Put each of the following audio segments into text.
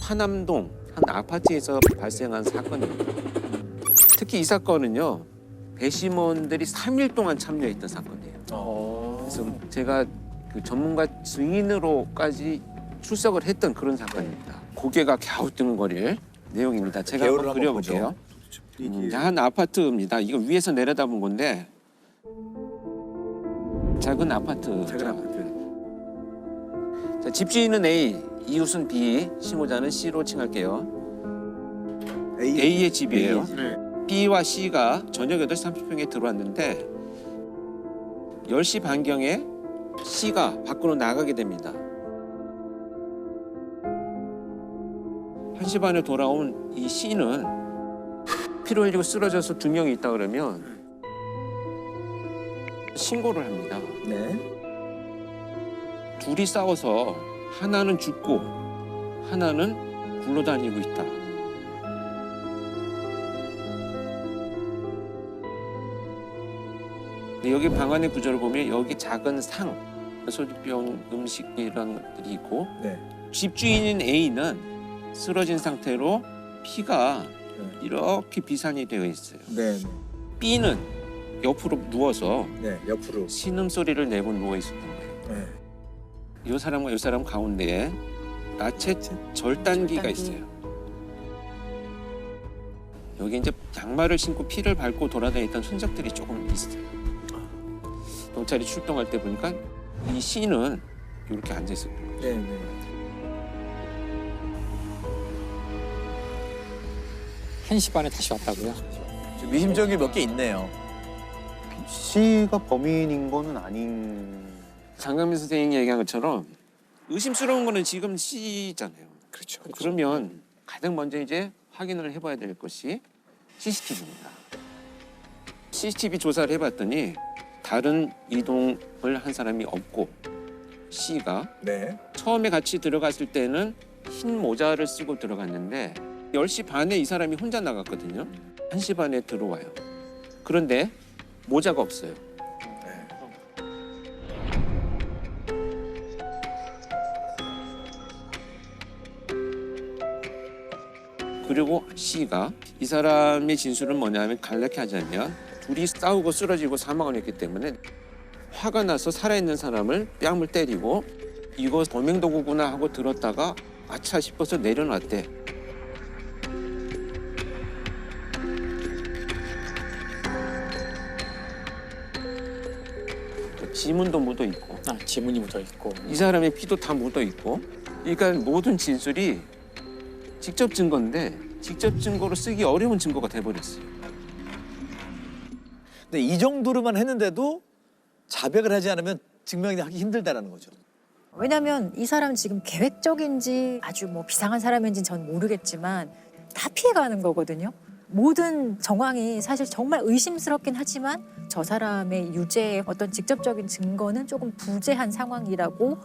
파남동 한 아파트에서 발생한 사건입니다. 특히 이 사건은요, 배심원들이 3일 동안 참여했던 사건이에요. 그래서 제가 그 전문가 증인으로까지 출석을 했던 그런 사건입니다. 고개가 갸우뚱거릴 내용입니다. 제가 한번 그려볼게요. 한 아파트입니다. 이거 위에서 내려다본 건데 작은 아파트. 자, 집주인은 A, 이웃은 B, 신고자는 C로 칭할게요. A의 집이에요. B와 C가 저녁 8시 30분에 들어왔는데 10시 반경에 C가 밖으로 나가게 됩니다. 1시 반에 돌아온 이 C는 피를 흘리고 쓰러져서 2명이 있다 그러면 신고를 합니다. 네. 둘이 싸워서 하나는 죽고 하나는 굴러다니고 있다. 근데 여기 방안의 구조를 보면 여기 작은 상, 소주병, 음식 이런 것들이 있고 네. 집주인인 A는 쓰러진 상태로 피가 이렇게 비산이 되어 있어요. 네. B는 옆으로 누워서 네. 옆으로. 신음소리를 내고 누워 있었던 거예요. 네. 이 사람과 이 사람 가운데에 나체 절단기가 있어요. 여기 이제 양말을 신고 피를 밟고 돌아다녔던 흔적들이 조금 있어요. 경찰이 출동할 때 보니까 이 C는 이렇게 앉아 있었던 거예요. 네. 네. 1시 반에 다시 왔다고요? 미심쩍이 몇 개 있네요. C가 범인인 거는 아닌. 장강민 선생님이 얘기한 것처럼 의심스러운 거는 지금 C잖아요. 그렇죠. 그러면 가장 먼저 이제 확인을 해봐야 될 것이 CCTV입니다. CCTV 조사를 해봤더니 다른 이동을 한 사람이 없고 C가 네. 처음에 같이 들어갔을 때는 흰 모자를 쓰고 들어갔는데 10시 반에 이 사람이 혼자 나갔거든요. 1시 반에 들어와요. 그런데 모자가 없어요. 그리고 C가 이 사람의 진술은 뭐냐면 간략히 하자면 둘이 싸우고 쓰러지고 사망을 했기 때문에 화가 나서 살아있는 사람을 뺨을 때리고 이거 범행도구구나 하고 들었다가 아차 싶어서 내려놨대. 지문도 묻어 있고 지문이 묻어 있고. 이 사람의 피도 다 묻어 있고 그러니까 모든 진술이 직접 증거인데 직접 증거로 쓰기 어려운 증거가 돼버렸어요. 근데 이 정도로만 했는데도 자백을 하지 않으면 증명하기 힘들다라는 거죠. 왜냐면 이 사람 지금 계획적인지 아주 뭐 비상한 사람인지 전 모르겠지만 다 피해가는 거거든요. 모든 정황이 사실 정말 의심스럽긴 하지만 저 사람의 유죄의 어떤 직접적인 증거는 조금 부재한 상황이라고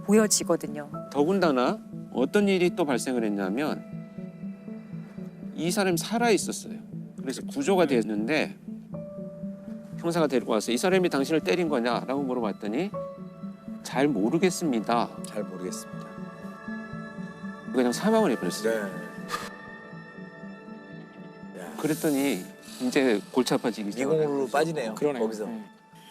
보여지거든요. 더군다나 어떤 일이 또 발생을 했냐면 이 사람이 살아 있었어요. 그래서 구조가 됐는데 형사가 데리고 와서 이 사람이 당신을 때린 거냐라고 물어봤더니 잘 모르겠습니다. 잘 모르겠습니다. 그냥 사망을 해버렸어요. 네. 그랬더니 이제 골치 아파지기 미궁으로 시작해요. 빠지네요. 그러네요. 거기서.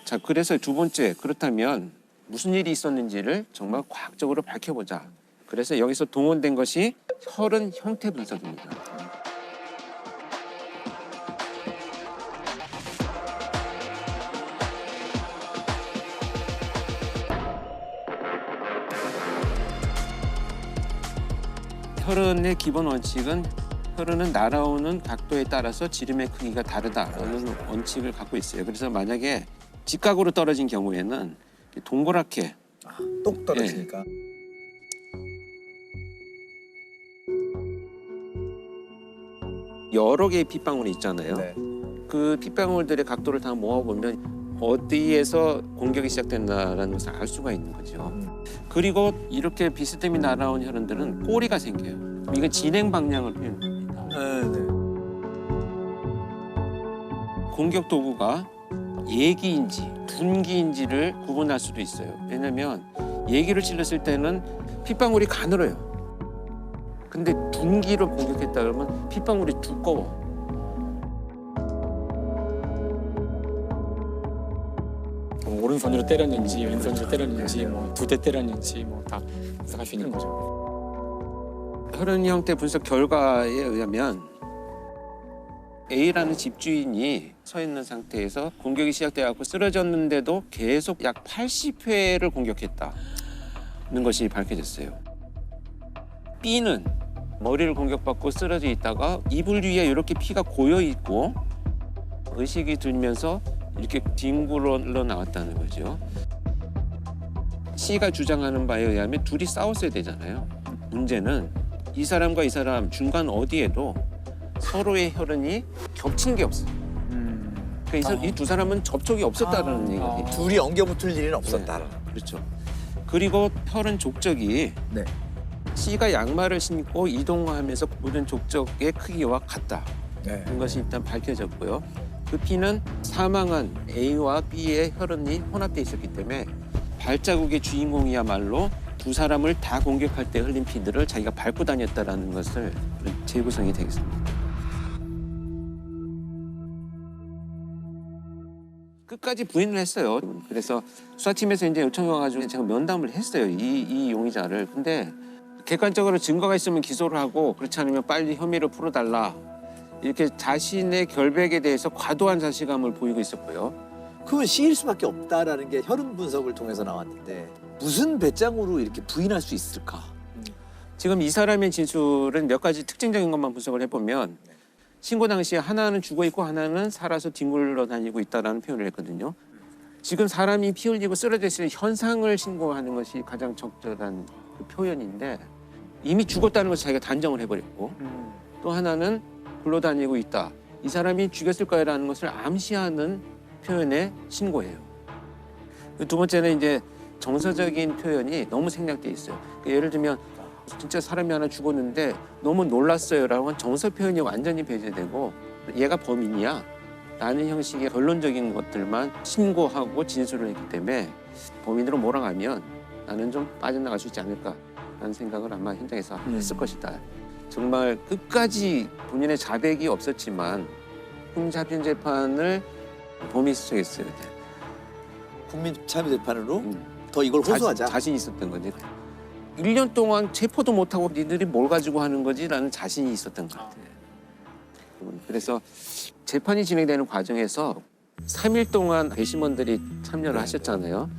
자, 그래서 두 번째 그렇다면 무슨 일이 있었는지를 정말 과학적으로 밝혀보자. 그래서 여기서 동원된 것이 혈흔 형태 분석입니다. 혈흔의 기본 원칙은 혈흔은 날아오는 각도에 따라서 지름의 크기가 다르다라는 원칙을 갖고 있어요. 그래서 만약에 직각으로 떨어진 경우에는 동그랗게 똑 떨어지니까. 여러 개의 핏방울이 있잖아요. 네. 그 핏방울들의 각도를 다 모아보면 어디에서 공격이 시작됐나라는 것을 알 수가 있는 거죠. 그리고 이렇게 비스듬히 날아온 혈흔들은 꼬리가 생겨요. 이건 진행 방향을 표현합니다. 네. 공격 도구가 예기인지 둔기인지를 구분할 수도 있어요. 왜냐하면 예기를 찔렀을 때는 핏방울이 가늘어요. 근데 둔기를 공격했다 그러면 핏방울이 두꺼워. 뭐 오른손으로 때렸는지 왼손으로 때렸는지 뭐 두 대 때렸는지 뭐 다 분석할 수 있는 거죠. 혈흔 형태 분석 결과에 의하면 A라는 집주인이 서 있는 상태에서 공격이 시작돼갖고 쓰러졌는데도 계속 약 80회를 공격했다는 것이 밝혀졌어요. B는 머리를 공격받고 쓰러져 있다가 이불 위에 이렇게 피가 고여 있고 의식이 들면서 이렇게 뒹굴러 나왔다는 거죠. C가 주장하는 바에 의하면 둘이 싸웠어야 되잖아요. 문제는 이 사람과 이 사람 중간 어디에도 서로의 혈흔이 겹친 게 없어요. 그러니까 이 두 사람은 접촉이 없었다는 얘기예요. 둘이 엉겨붙을 일은 없었다. 그렇죠. 그리고 혈흔 족적이 네. C가 양말을 신고 이동하면서 묻은 족적의 크기와 같다. 네. 그런 것이 일단 밝혀졌고요. 그 피는 사망한 A와 B의 혈흔이 혼합돼 있었기 때문에 발자국의 주인공이야말로 두 사람을 다 공격할 때 흘린 피들을 자기가 밟고 다녔다라는 것을 재구성이 되겠습니다. 끝까지 부인을 했어요. 그래서 수사팀에서 이제 요청이 와가지고 제가 면담을 했어요. 이 용의자를. 근데 객관적으로 증거가 있으면 기소를 하고 그렇지 않으면 빨리 혐의를 풀어달라. 이렇게 자신의 결백에 대해서 과도한 자신감을 보이고 있었고요. 그건 C일 수밖에 없다라는 게 혈흔 분석을 통해서 나왔는데 무슨 배짱으로 이렇게 부인할 수 있을까? 지금 이 사람의 진술은 몇 가지 특징적인 것만 분석을 해보면 신고 당시에 하나는 죽어있고 하나는 살아서 뒹굴러 다니고 있다는 표현을 했거든요. 지금 사람이 피 흘리고 쓰러져 있는 현상을 신고하는 것이 가장 적절한 그 표현인데 이미 죽었다는 것을 자기가 단정을 해버렸고 또 하나는 굴러다니고 있다. 이 사람이 죽였을 거라는 것을 암시하는 표현의 신고예요. 두 번째는 이제 정서적인 표현이 너무 생략돼 있어요. 예를 들면 진짜 사람이 하나 죽었는데 너무 놀랐어요라고 한 정서 표현이 완전히 배제되고 얘가 범인이야 라는 형식의 결론적인 것들만 신고하고 진술을 했기 때문에 범인으로 몰아가면 나는 좀 빠져나갈 수 있지 않을까라는 생각을 아마 현장에서 했을 것이다. 정말 끝까지 본인의 자백이 없었지만 흠잡힌 재판을 범인이 수행했어요. 국민참여재판으로 더 이걸 호소하자. 자신 있었던 거지. 1년 동안 체포도 못하고 니들이 뭘 가지고 하는 거지라는 자신이 있었던 것 같아요. 그래서 재판이 진행되는 과정에서 3일 동안 배심원들이 참여를 하셨잖아요.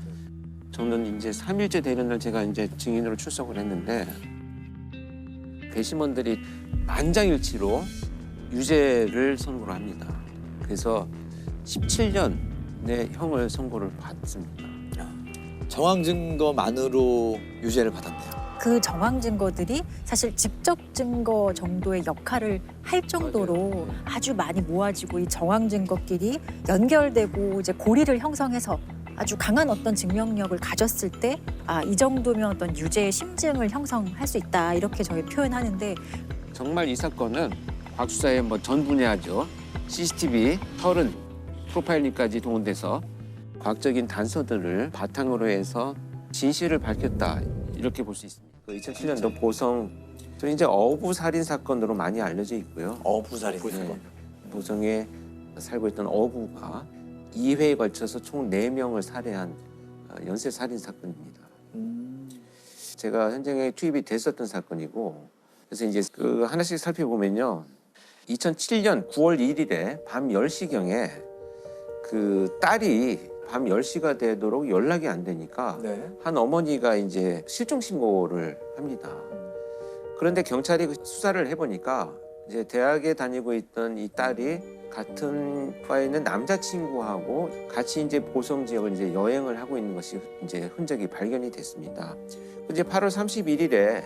저는 이제 3일째 되는 날 제가 이제 증인으로 출석을 했는데 배심원들이 만장일치로 유죄를 선고를 합니다. 그래서 17년의 형을 선고를 받습니다. 정황 증거만으로 유죄를 받았네요. 그 정황 증거들이 사실 직접 증거 정도의 역할을 할 정도로 아주 많이 모아지고 이 정황 증거끼리 연결되고 이제 고리를 형성해서 아주 강한 어떤 증명력을 가졌을 때 이 정도면 어떤 유죄의 심증을 형성할 수 있다 이렇게 저희 표현하는데 정말 이 사건은 곽 수사의 뭐 전 분야죠. CCTV, 혈흔, 프로파일링까지 동원돼서 과학적인 단서들을 바탕으로 해서 진실을 밝혔다 이렇게 볼 수 있습니다. 2007년도 보성 저 이제 어부 살인 사건으로 많이 알려져 있고요. 어부살인. 보성에 살고 있던 어부가 2회에 걸쳐서 총 4명을 살해한 연쇄 살인 사건입니다. 제가 현장에 투입이 됐었던 사건이고 그래서 이제 그 하나씩 살펴보면요. 2007년 9월 1일에 밤 10시경에 그 딸이 밤 10시가 되도록 연락이 안 되니까 네. 한 어머니가 이제 실종 신고를 합니다. 그런데 경찰이 수사를 해보니까 이제 대학에 다니고 있던 이 딸이 같은 과에 있는 남자친구하고 같이 이제 보성 지역을 이제 여행을 하고 있는 것이 이제 흔적이 발견이 됐습니다. 이제 8월 31일에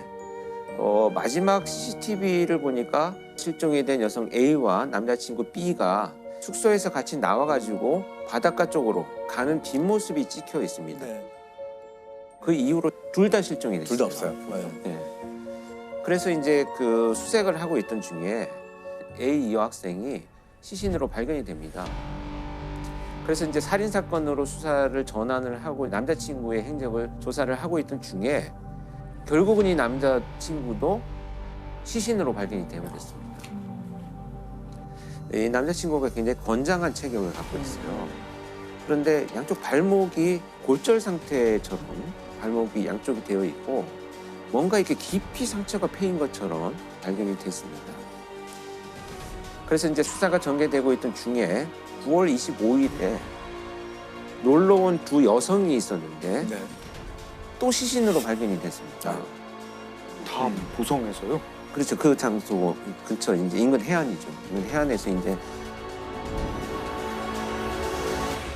마지막 CCTV를 보니까 실종이 된 여성 A와 남자친구 B가 숙소에서 같이 나와가지고 바닷가 쪽으로 가는 뒷모습이 찍혀 있습니다. 네. 그 이후로 둘 다 실종이 됐어요. 둘 다 없어요. 네. 그래서 이제 그 수색을 하고 있던 중에 A 여학생이 시신으로 발견이 됩니다. 그래서 이제 살인 사건으로 수사를 전환을 하고 남자친구의 행적을 조사를 하고 있던 중에 결국은 이 남자친구도 시신으로 발견이 되어버렸습니다. 이 남자친구가 굉장히 건장한 체격을 갖고 있어요. 그런데 양쪽 발목이 골절 상태처럼 발목이 양쪽이 되어 있고 뭔가 이렇게 깊이 상처가 패인 것처럼 발견이 됐습니다. 그래서 이제 수사가 전개되고 있던 중에 9월 25일에 놀러 온 두 여성이 있었는데 네. 또 시신으로 발견이 됐습니다. 다 보성에서요? 그렇죠. 그 장소 근처 이제 인근 해안이죠. 인근 해안에서 이제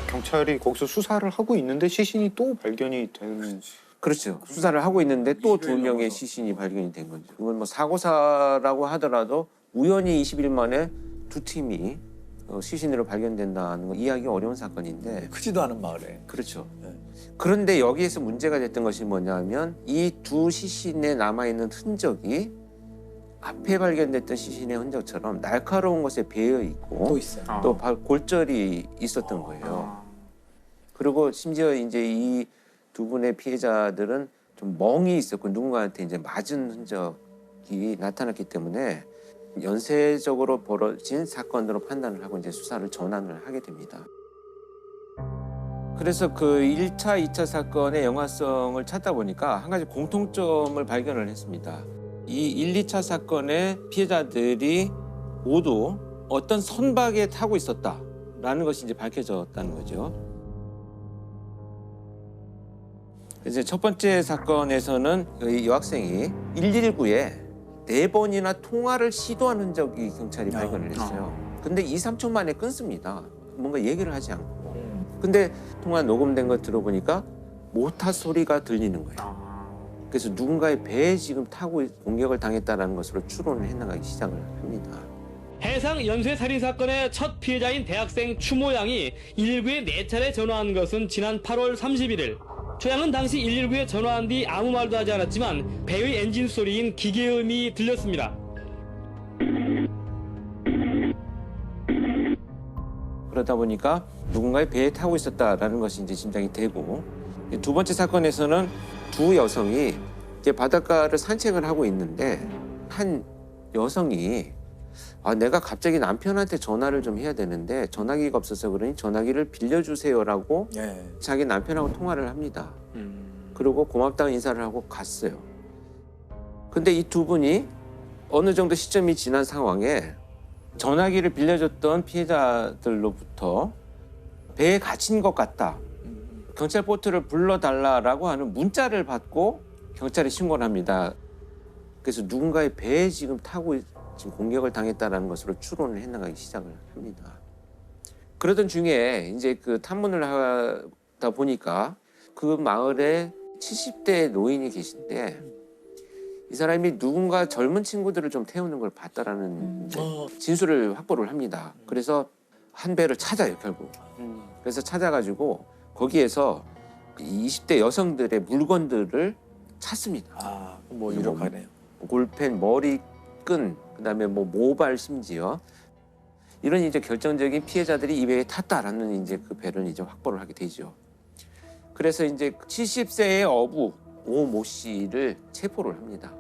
경찰이 거기서 수사를 하고 있는데 시신이 또 발견이 되는. 그렇죠. 수사를 하고 있는데 또 두 명의 시신이 발견이 된 거죠. 이건 뭐 사고사라고 하더라도 우연히 20일 만에 두 팀이 시신으로 발견된다는 거 이해하기 어려운 사건인데 크지도 않은 마을에. 그렇죠. 네. 그런데 여기에서 문제가 됐던 것이 뭐냐면 이 두 시신에 남아있는 흔적이 앞에 발견됐던 시신의 흔적처럼 날카로운 것에 배어 있고 또 있어요. 또 골절이 있었던 거예요. 그리고 심지어 이제 이 두 분의 피해자들은 좀 멍이 있었고 누군가한테 이제 맞은 흔적이 나타났기 때문에 연쇄적으로 벌어진 사건으로 판단을 하고 이제 수사를 전환을 하게 됩니다. 그래서 그 1차, 2차 사건의 영화성을 찾다 보니까 한 가지 공통점을 발견을 했습니다. 이 1, 2차 사건의 피해자들이 모두 어떤 선박에 타고 있었다라는 것이 이제 밝혀졌다는 거죠. 이제 첫 번째 사건에서는 이 여학생이 119에 4번이나 통화를 시도한 흔적이 경찰이 발견을 했어요. 근데 2, 3초 만에 끊습니다. 뭔가 얘기를 하지 않고. 근데 통화 녹음된 거 들어보니까 모터 소리가 들리는 거예요. 그래서 누군가의 배에 지금 타고 공격을 당했다는 것으로 추론을 해나가기 시작을 합니다. 해상 연쇄 살인 사건의 첫 피해자인 대학생 추모 양이 119에 4차례 전화한 것은 지난 8월 31일. 조 양은 당시 119에 전화한 뒤 아무 말도 하지 않았지만 배의 엔진 소리인 기계음이 들렸습니다. 그러다 보니까 누군가의 배에 타고 있었다라는 것이 이제 짐작이 되고, 두 번째 사건에서는 두 여성이 이제 바닷가를 산책을 하고 있는데 한 여성이 내가 갑자기 남편한테 전화를 좀 해야 되는데 전화기가 없어서 그러니 전화기를 빌려주세요라고 예. 자기 남편하고 통화를 합니다. 그리고 고맙다고 인사를 하고 갔어요. 근데 이 두 분이 어느 정도 시점이 지난 상황에 전화기를 빌려줬던 피해자들로부터 배에 갇힌 것 같다. 경찰 보트를 불러달라라고 하는 문자를 받고 경찰에 신고를 합니다. 그래서 누군가의 배에 지금 타고 지금 공격을 당했다는 것으로 추론을 해나가기 시작을 합니다. 그러던 중에 이제 그 탐문을 하다 보니까 그 마을에 70대 노인이 계신데 이 사람이 누군가 젊은 친구들을 좀 태우는 걸 봤다라는 이제 진술을 확보를 합니다. 그래서 한 배를 찾아요, 결국. 그래서 찾아가지고 거기에서 20대 여성들의 물건들을 찾습니다. 뭐 유력하네요. 골펜, 머리끈, 그다음에 뭐 모발 심지어 이런 이제 결정적인 피해자들이 이 배에 탔다라는 이제 그 배를 이제 확보를 하게 되죠. 그래서 이제 70세의 어부 오모 씨를 체포를 합니다.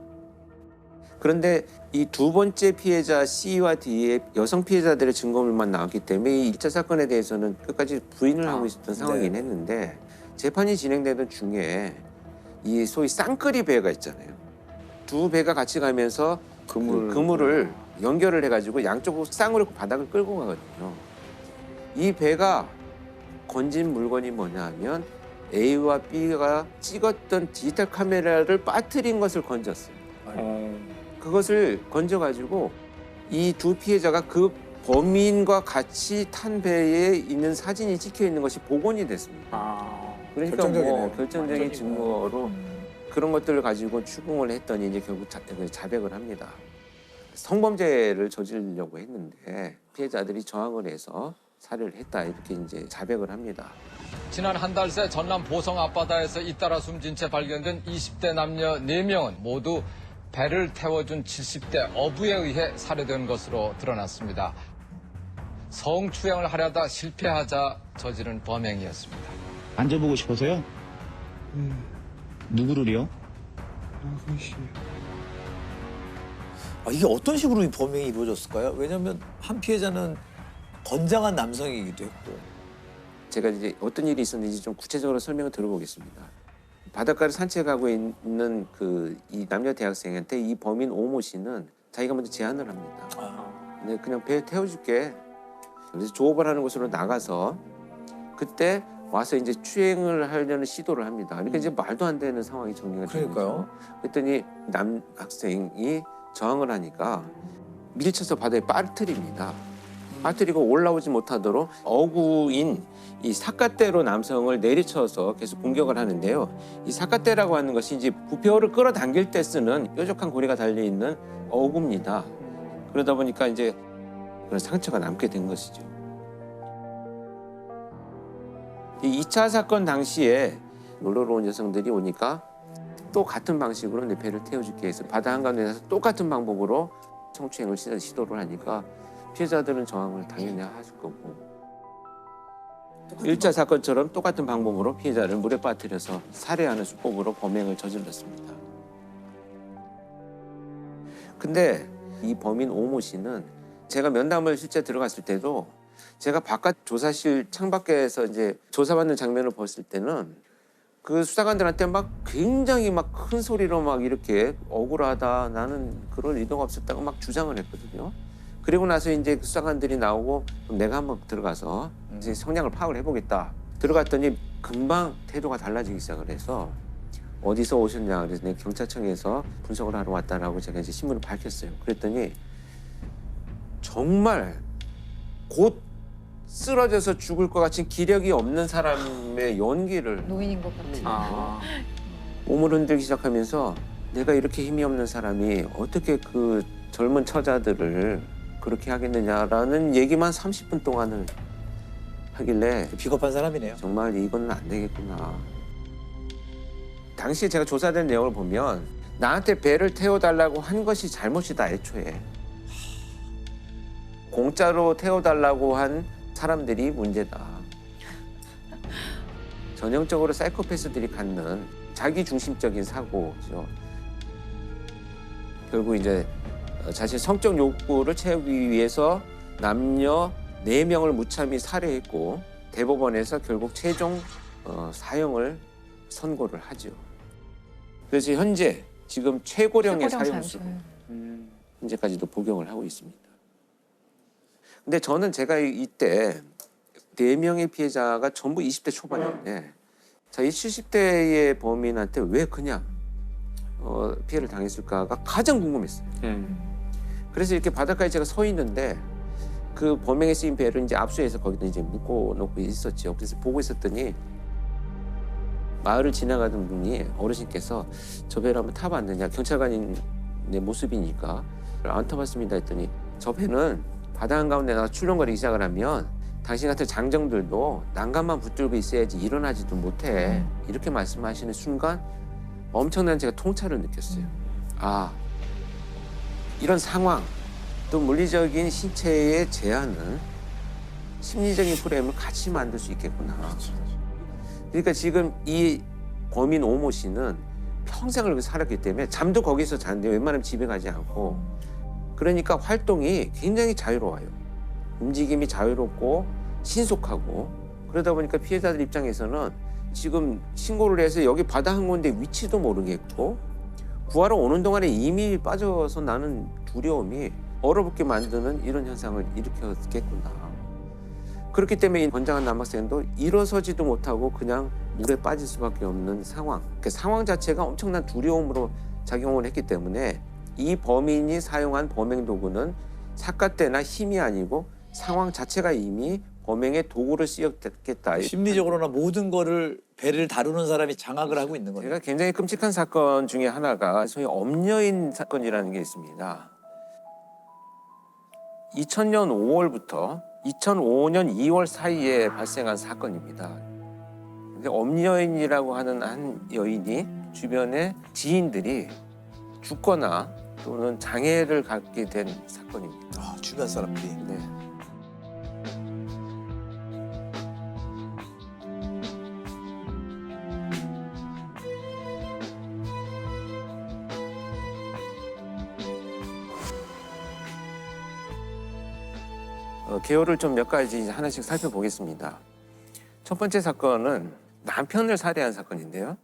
그런데 이 두 번째 피해자 C와 D의 여성 피해자들의 증거물만 나왔기 때문에 이 1차 사건에 대해서는 끝까지 부인을 하고 있었던 상황이긴 했는데 재판이 진행되던 중에 이 소위 쌍끌이 배가 있잖아요. 두 배가 같이 가면서 그물을 연결을 해가지고 양쪽으로 쌍으로 바닥을 끌고 가거든요. 이 배가 건진 물건이 뭐냐 하면 A와 B가 찍었던 디지털 카메라를 빠뜨린 것을 건졌어요. 그것을 건져가지고 이 두 피해자가 그 범인과 같이 탄 배에 있는 사진이 찍혀 있는 것이 복원이 됐습니다. 그러니까 결정적이네요. 결정적인 증거로 그런 것들을 가지고 추궁을 했더니 이제 결국 자백을 합니다. 성범죄를 저지르려고 했는데 피해자들이 저항을 해서 살해를 했다 이렇게 이제 자백을 합니다. 지난 한 달 새 전남 보성 앞바다에서 잇따라 숨진 채 발견된 20대 남녀 4명은 모두 배를 태워준 70대 어부에 의해 살해된 것으로 드러났습니다. 성추행을 하려다 실패하자 저지른 범행이었습니다. 앉아보고 싶어서요? 누구를요? 이게 어떤 식으로 이 범행이 이루어졌을까요? 왜냐하면 한 피해자는 건장한 남성이기도 했고. 제가 이제 어떤 일이 있었는지 좀 구체적으로 설명을 들어보겠습니다. 바닷가를 산책하고 있는 이 남녀 대학생한테 이 범인 오모 씨는 자기가 먼저 제안을 합니다. 근데 그냥 배에 태워줄게. 그래서 조업을 하는 곳으로 나가서 그때 와서 이제 추행을 하려는 시도를 합니다. 그러니까 이제 말도 안 되는 상황이 정리가 되는 그러니까요. 거죠. 그랬더니 남학생이 저항을 하니까 밀쳐서 바다에 빠뜨립니다. 빠뜨리고 올라오지 못하도록 어구인 이 사카떼로 남성을 내리쳐서 계속 공격을 하는데요. 이 사카떼라고 하는 것이 이제 부표를 끌어당길 때 쓰는 뾰족한 고리가 달려 있는 어구입니다. 그러다 보니까 이제 그런 상처가 남게 된 것이죠. 이 2차 사건 당시에 놀러 온 여성들이 오니까 또 같은 방식으로 내 배를 태워줄게 해서 바다 한가운데서 똑같은 방법으로 성추행을 시도를 하니까 피해자들은 저항을 당연히 하실 거고 1차 사건처럼 똑같은 방법으로 피해자를 물에 빠뜨려서 살해하는 수법으로 범행을 저질렀습니다. 근데 이 범인 오모 씨는 제가 면담을 실제 들어갔을 때도 제가 바깥 조사실 창밖에서 이제 조사받는 장면을 봤을 때는 그 수사관들한테 막 굉장히 막 큰 소리로 막 이렇게 억울하다 나는 그럴 의도가 없었다고 막 주장을 했거든요. 그리고 나서 이제 수사관들이 나오고 그럼 내가 한번 들어가서 이제 성향을 파악을 해보겠다. 들어갔더니 금방 태도가 달라지기 시작을 해서 어디서 오셨냐 그래서 내가 경찰청에서 분석을 하러 왔다라고 제가 이제 신문을 밝혔어요. 그랬더니 정말 곧 쓰러져서 죽을 것 같은 기력이 없는 사람의 연기를 노인인 것 같아요. 몸을 흔들기 시작하면서 내가 이렇게 힘이 없는 사람이 어떻게 그 젊은 처자들을 그렇게 하겠느냐라는 얘기만 30분 동안을 하길래 비겁한 사람이네요. 정말 이건 안 되겠구나. 당시에 제가 조사된 내용을 보면 나한테 배를 태워달라고 한 것이 잘못이다 애초에. 공짜로 태워달라고 한 사람들이 문제다. 전형적으로 사이코패스들이 갖는 자기중심적인 사고죠. 결국 이제 자신의 성적 욕구를 채우기 위해서 남녀 4명을 무참히 살해했고 대법원에서 결국 최종 사형을 선고를 하죠. 그래서 현재 지금 최고령의 사형수로 현재까지도 복용을 하고 있습니다. 근데 저는 제가 이때 4명의 피해자가 전부 20대 초반인데 자, 이 70대의 범인한테 왜 그냥 피해를 당했을까가 가장 궁금했어요. 그래서 이렇게 바닷가에 제가 서 있는데 그 범행에 쓰인 배를 이제 압수해서 거기다 이제 묶어놓고 있었죠. 그래서 보고 있었더니 마을을 지나가던 분이 어르신께서 저 배를 한번 타봤느냐 경찰관인 내 모습이니까 안 타봤습니다 했더니 저 배는 바다 한가운데 나가 출렁거리기 시작을 하면 당신 같은 장정들도 난간만 붙들고 있어야지 일어나지도 못해. 이렇게 말씀하시는 순간 엄청난 제가 통찰을 느꼈어요. 아, 이런 상황, 또 물리적인 신체의 제한은 심리적인 프레임을 같이 만들 수 있겠구나. 그러니까 지금 이 범인 오모 씨는 평생을 거기서 살았기 때문에 잠도 거기서 자는데 웬만하면 집에 가지 않고 그러니까 활동이 굉장히 자유로워요. 움직임이 자유롭고 신속하고 그러다 보니까 피해자들 입장에서는 지금 신고를 해서 여기 바다 한 군데 위치도 모르겠고 구하러 오는 동안에 이미 빠져서 나는 두려움이 얼어붙게 만드는 이런 현상을 일으켰겠구나. 그렇기 때문에 이 건장한 남학생도 일어서지도 못하고 그냥 물에 빠질 수밖에 없는 상황. 그 상황 자체가 엄청난 두려움으로 작용을 했기 때문에 이 범인이 사용한 범행 도구는 사카떼나 힘이 아니고 상황 자체가 이미 범행의 도구를 쓰였겠다. 심리적으로나 모든 거를 배를 다루는 사람이 장악을 하고 있는 거예요. 제가 굉장히 끔찍한 사건 중에 하나가 소위 엄여인 사건이라는 게 있습니다. 2000년 5월부터 2005년 2월 사이에 발생한 사건입니다. 근데 엄여인이라고 하는 한 여인이 주변의 지인들이 죽거나 또는 장애를 갖게 된 사건입니다. 아, 주변 사람들이. 네. 개요를 좀 몇 가지 하나씩 살펴보겠습니다. 첫 번째 사건은 남편을 살해한 사건인데요.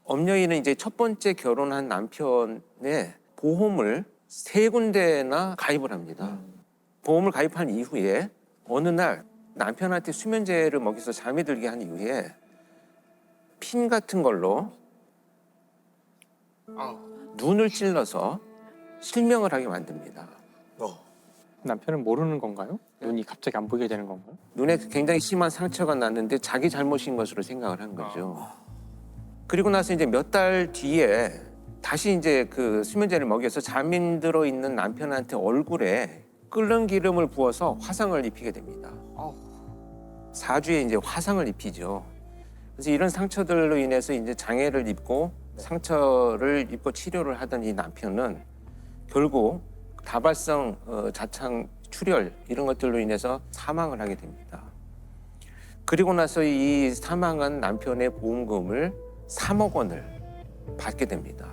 엄여인은 이제 첫 번째 결혼한 남편의 보험을 3군데나 가입을 합니다. 보험을 가입한 이후에 어느 날 남편한테 수면제를 먹여서 잠이 들게 한 이후에 핀 같은 걸로 눈을 찔러서 실명을 하게 만듭니다. 남편은 모르는 건가요? 눈이 갑자기 안 보이게 되는 건가요? 눈에 굉장히 심한 상처가 났는데 자기 잘못인 것으로 생각을 한 거죠. 그리고 나서 이제 몇 달 뒤에 다시 이제 그 수면제를 먹여서 잠이 들어 있는 남편한테 얼굴에 끓는 기름을 부어서 화상을 입히게 됩니다. 4주에 이제 화상을 입히죠. 그래서 이런 상처들로 인해서 이제 장애를 입고 상처를 입고 치료를 하던 이 남편은 결국 다발성 자창 출혈 이런 것들로 인해서 사망을 하게 됩니다. 그리고 나서 이 사망한 남편의 보험금을 3억 원을 받게 됩니다.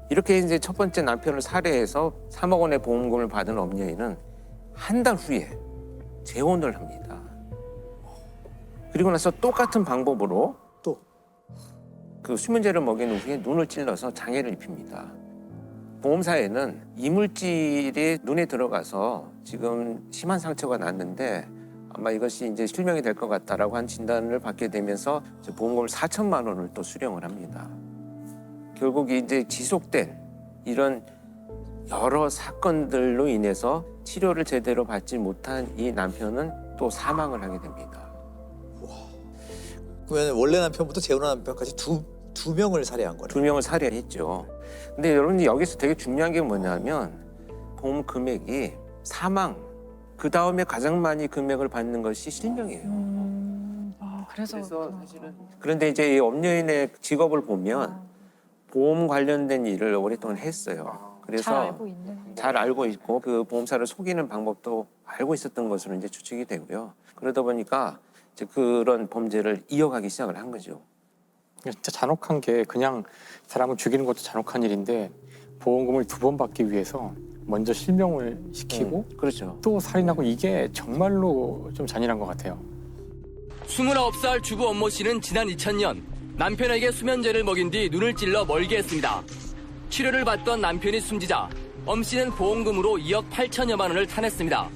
이렇게 이제 첫 번째 남편을 살해해서 3억 원의 보험금을 받은 엄여인은 한 달 후에 재혼을 합니다. 그리고 나서 똑같은 방법으로 또 그 수면제를 먹인 후에 눈을 찔러서 장애를 입힙니다. 보험사에는 이물질이 눈에 들어가서 지금 심한 상처가 났는데 아마 이것이 이제 실명이 될 것 같다라고 한 진단을 받게 되면서 보험금을 4천만 원을 또 수령을 합니다. 결국 이제 지속된 이런 여러 사건들로 인해서 치료를 제대로 받지 못한 이 남편은 또 사망을 하게 됩니다. 그러면 원래 남편부터 재혼한 남편까지 두 명을 살해한 거네. 2명을 살해했죠. 근데 여러분 여기서 되게 중요한 게 뭐냐면 보험 금액이 사망 그 다음에 가장 많이 금액을 받는 것이 실명이에요. 그래서 사실은 그런데 이제 이 엄여인의 직업을 보면 보험 관련된 일을 오랫동안 했어요. 그래서 잘 알고 있는. 잘 알고 있고 그 보험사를 속이는 방법도 알고 있었던 것으로 이제 추측이 되고요. 그러다 보니까 이제 그런 범죄를 이어가기 시작을 한 거죠. 진짜 잔혹한 게 그냥 사람을 죽이는 것도 잔혹한 일인데 보험금을 2번 받기 위해서 먼저 실명을 시키고 그렇죠. 또 살인하고 이게 정말로 좀 잔인한 것 같아요. 29살 주부 엄모 씨는 지난 2000년 남편에게 수면제를 먹인 뒤 눈을 찔러 멀게 했습니다. 치료를 받던 남편이 숨지자 엄 씨는 보험금으로 2억 8천여만 원을 타냈습니다.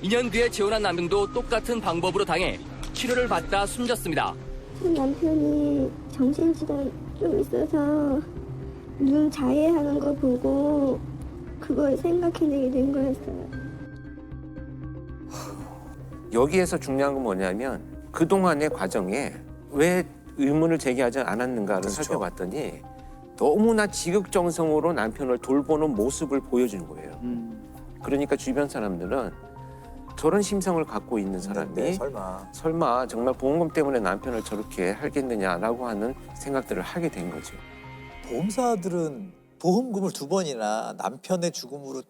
2년 뒤에 재혼한 남편도 똑같은 방법으로 당해 치료를 받다 숨졌습니다. 남편이 정신질환 좀 있어서 눈 자해하는 거 보고 그걸 생각해내게 된 거였어요. 여기에서 중요한 건 뭐냐면 그동안의 과정에 왜 의문을 제기하지 않았는가를 그렇죠. 살펴봤더니 너무나 지극정성으로 남편을 돌보는 모습을 보여주는 거예요. 그러니까 주변 사람들은 저런 심성을 갖고 있는 사람이 네, 설마 정말 보험금 때문에 남편을 저렇게 하겠느냐라고 하는 생각들을 하게 된 거죠. 보험사들은 보험금을 2번이나 남편의 죽음으로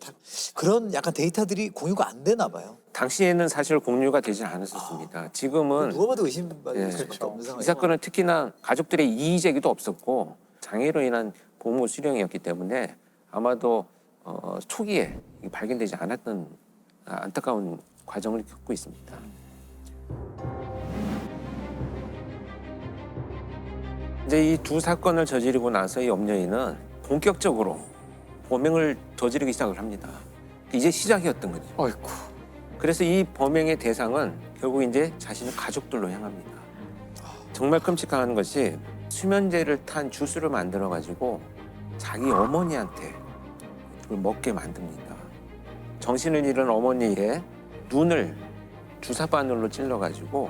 그런 약간 데이터들이 공유가 안 되나 봐요. 당시에는 사실 공유가 되지 않았었습니다. 지금은 누가 봐도 의심받을 예, 수밖에 없는 상황이에요. 이 사건은 특히나 가족들의 이의 제기도 없었고 장애로 인한 보험금 수령이었기 때문에 아마도 초기에 발견되지 않았던 안타까운 과정을 겪고 있습니다. 이제 이 2 사건을 저지르고 나서 이 엄여인은 본격적으로 범행을 저지르기 시작을 합니다. 이제 시작이었던 거죠. 어이쿠. 그래서 이 범행의 대상은 결국 이제 자신의 가족들로 향합니다. 정말 끔찍한 것이 수면제를 탄 주스를 만들어 가지고 자기 어머니한테 그걸 먹게 만듭니다. 정신을 잃은 어머니의 눈을 주사바늘로 찔러 가지고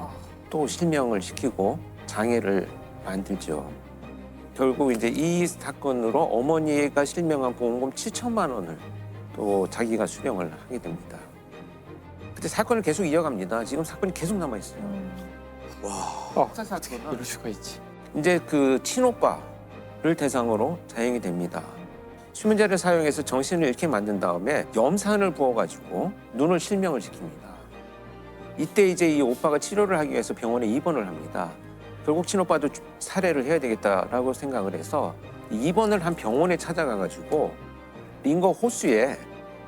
또 실명을 시키고 장애를 만들죠. 결국 이제 이 사건으로 어머니가 실명한 보험금 7천만 원을 또 자기가 수령을 하게 됩니다. 그때 사건을 계속 이어갑니다. 지금 사건이 계속 남아 있어요. 어떻게 이럴 수가 있지. 이제 그 친오빠를 대상으로 자행이 됩니다. 수면제를 사용해서 정신을 잃게 만든 다음에 염산을 부어가지고 눈을 실명을 시킵니다. 이때 이제 이 오빠가 치료를 하기 위해서 병원에 입원을 합니다. 결국 친오빠도 살해를 해야 되겠다라고 생각을 해서 입원을 한 병원에 찾아가가지고 링거 호수에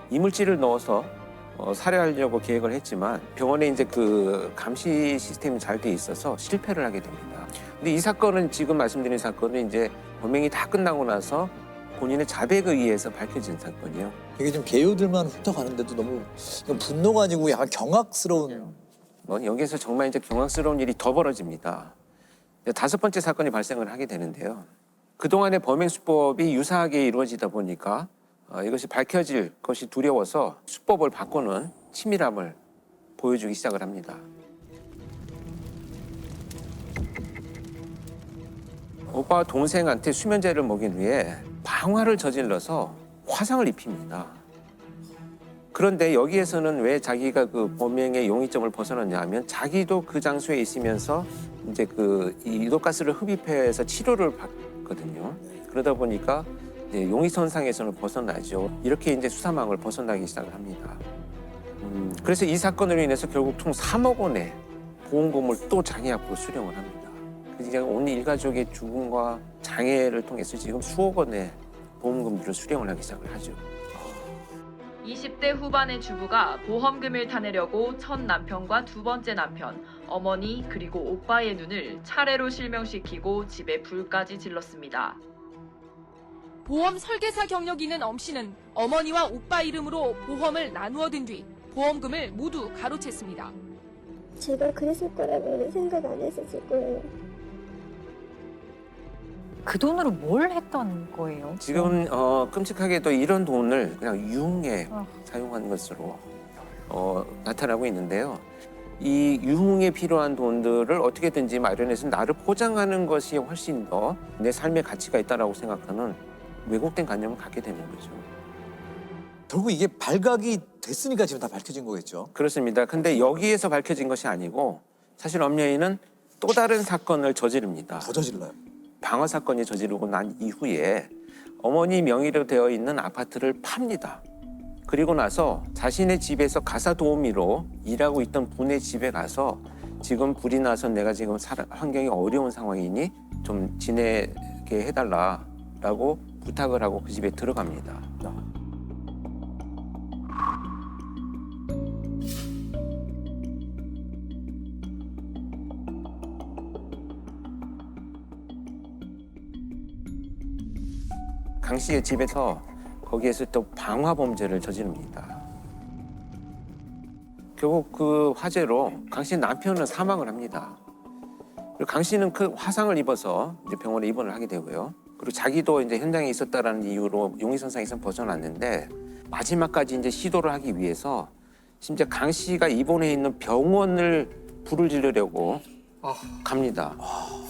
이물질을 넣어서 살해하려고 계획을 했지만 병원에 이제 그 감시 시스템이 잘 돼 있어서 실패를 하게 됩니다. 근데 이 사건은 지금 말씀드린 사건은 이제 범행이 다 끝나고 나서 본인의 자백에 의해서 밝혀진 사건이요. 이게 좀 개요들만 훑어가는데도 너무 이건 분노가 아니고 약간 경악스러운. 여기에서 정말 이제 경악스러운 일이 더 벌어집니다. 이제 5번째 사건이 발생을 하게 되는데요. 그동안의 범행 수법이 유사하게 이루어지다 보니까 이것이 밝혀질 것이 두려워서 수법을 바꾸는 치밀함을 보여주기 시작을 합니다. 오빠와 동생한테 수면제를 먹인 후에 방화를 저질러서 화상을 입힙니다. 그런데 여기에서는 왜 자기가 그 범행의 용의점을 벗어났냐 하면 자기도 그 장소에 있으면서 이제 이 유독가스를 흡입해서 치료를 받거든요. 그러다 보니까 이제 용의선상에서는 벗어나죠. 이렇게 이제 수사망을 벗어나기 시작을 합니다. 그래서 이 사건으로 인해서 결국 총 3억 원의 보험금을 또 자기 앞으로 수령을 합니다. 그러니까 온 일가족의 죽음과 장애를 통해서 지금 수억 원의 보험금들을 수령을 하기 시작을 하죠. 20대 후반의 주부가 보험금을 타내려고 첫 남편과 두 번째 남편, 어머니 그리고 오빠의 눈을 차례로 실명시키고 집에 불까지 질렀습니다. 보험 설계사 경력이 있는 엄 씨는 어머니와 오빠 이름으로 보험을 나누어 든 뒤 보험금을 모두 가로챘습니다. 제가 그랬을 거라고 생각 안 했었을 거예요. 그 돈으로 뭘 했던 거예요? 지금 끔찍하게도 이런 돈을 그냥 유흥에 사용한 것으로 나타나고 있는데요. 이 유흥에 필요한 돈들을 어떻게든지 마련해서 나를 포장하는 것이 훨씬 더 내 삶의 가치가 있다라고 생각하는 왜곡된 관념을 갖게 되는 거죠. 결국 이게 발각이 됐으니까 지금 다 밝혀진 거겠죠. 그렇습니다. 근데 여기에서 밝혀진 것이 아니고 사실 엄여인은 또 다른 사건을 저지릅니다. 더 저질러요. 방화 사건이 저지르고 난 이후에 어머니 명의로 되어 있는 아파트를 팝니다. 그리고 나서 자신의 집에서 가사 도우미로 일하고 있던 분의 집에 가서 지금 불이 나서 내가 지금 환경이 어려운 상황이니 좀 지내게 해달라라고 부탁을 하고 그 집에 들어갑니다. 강 씨의 집에서 거기에서 또 방화 범죄를 저지릅니다. 결국 그 화재로 강 씨 남편은 사망을 합니다. 그리고 강 씨는 그 화상을 입어서 이제 병원에 입원을 하게 되고요. 그리고 자기도 이제 현장에 있었다라는 이유로 용의선상에서 벗어났는데 마지막까지 이제 시도를 하기 위해서 심지어 강 씨가 입원해 있는 병원을 불을 지르려고 갑니다.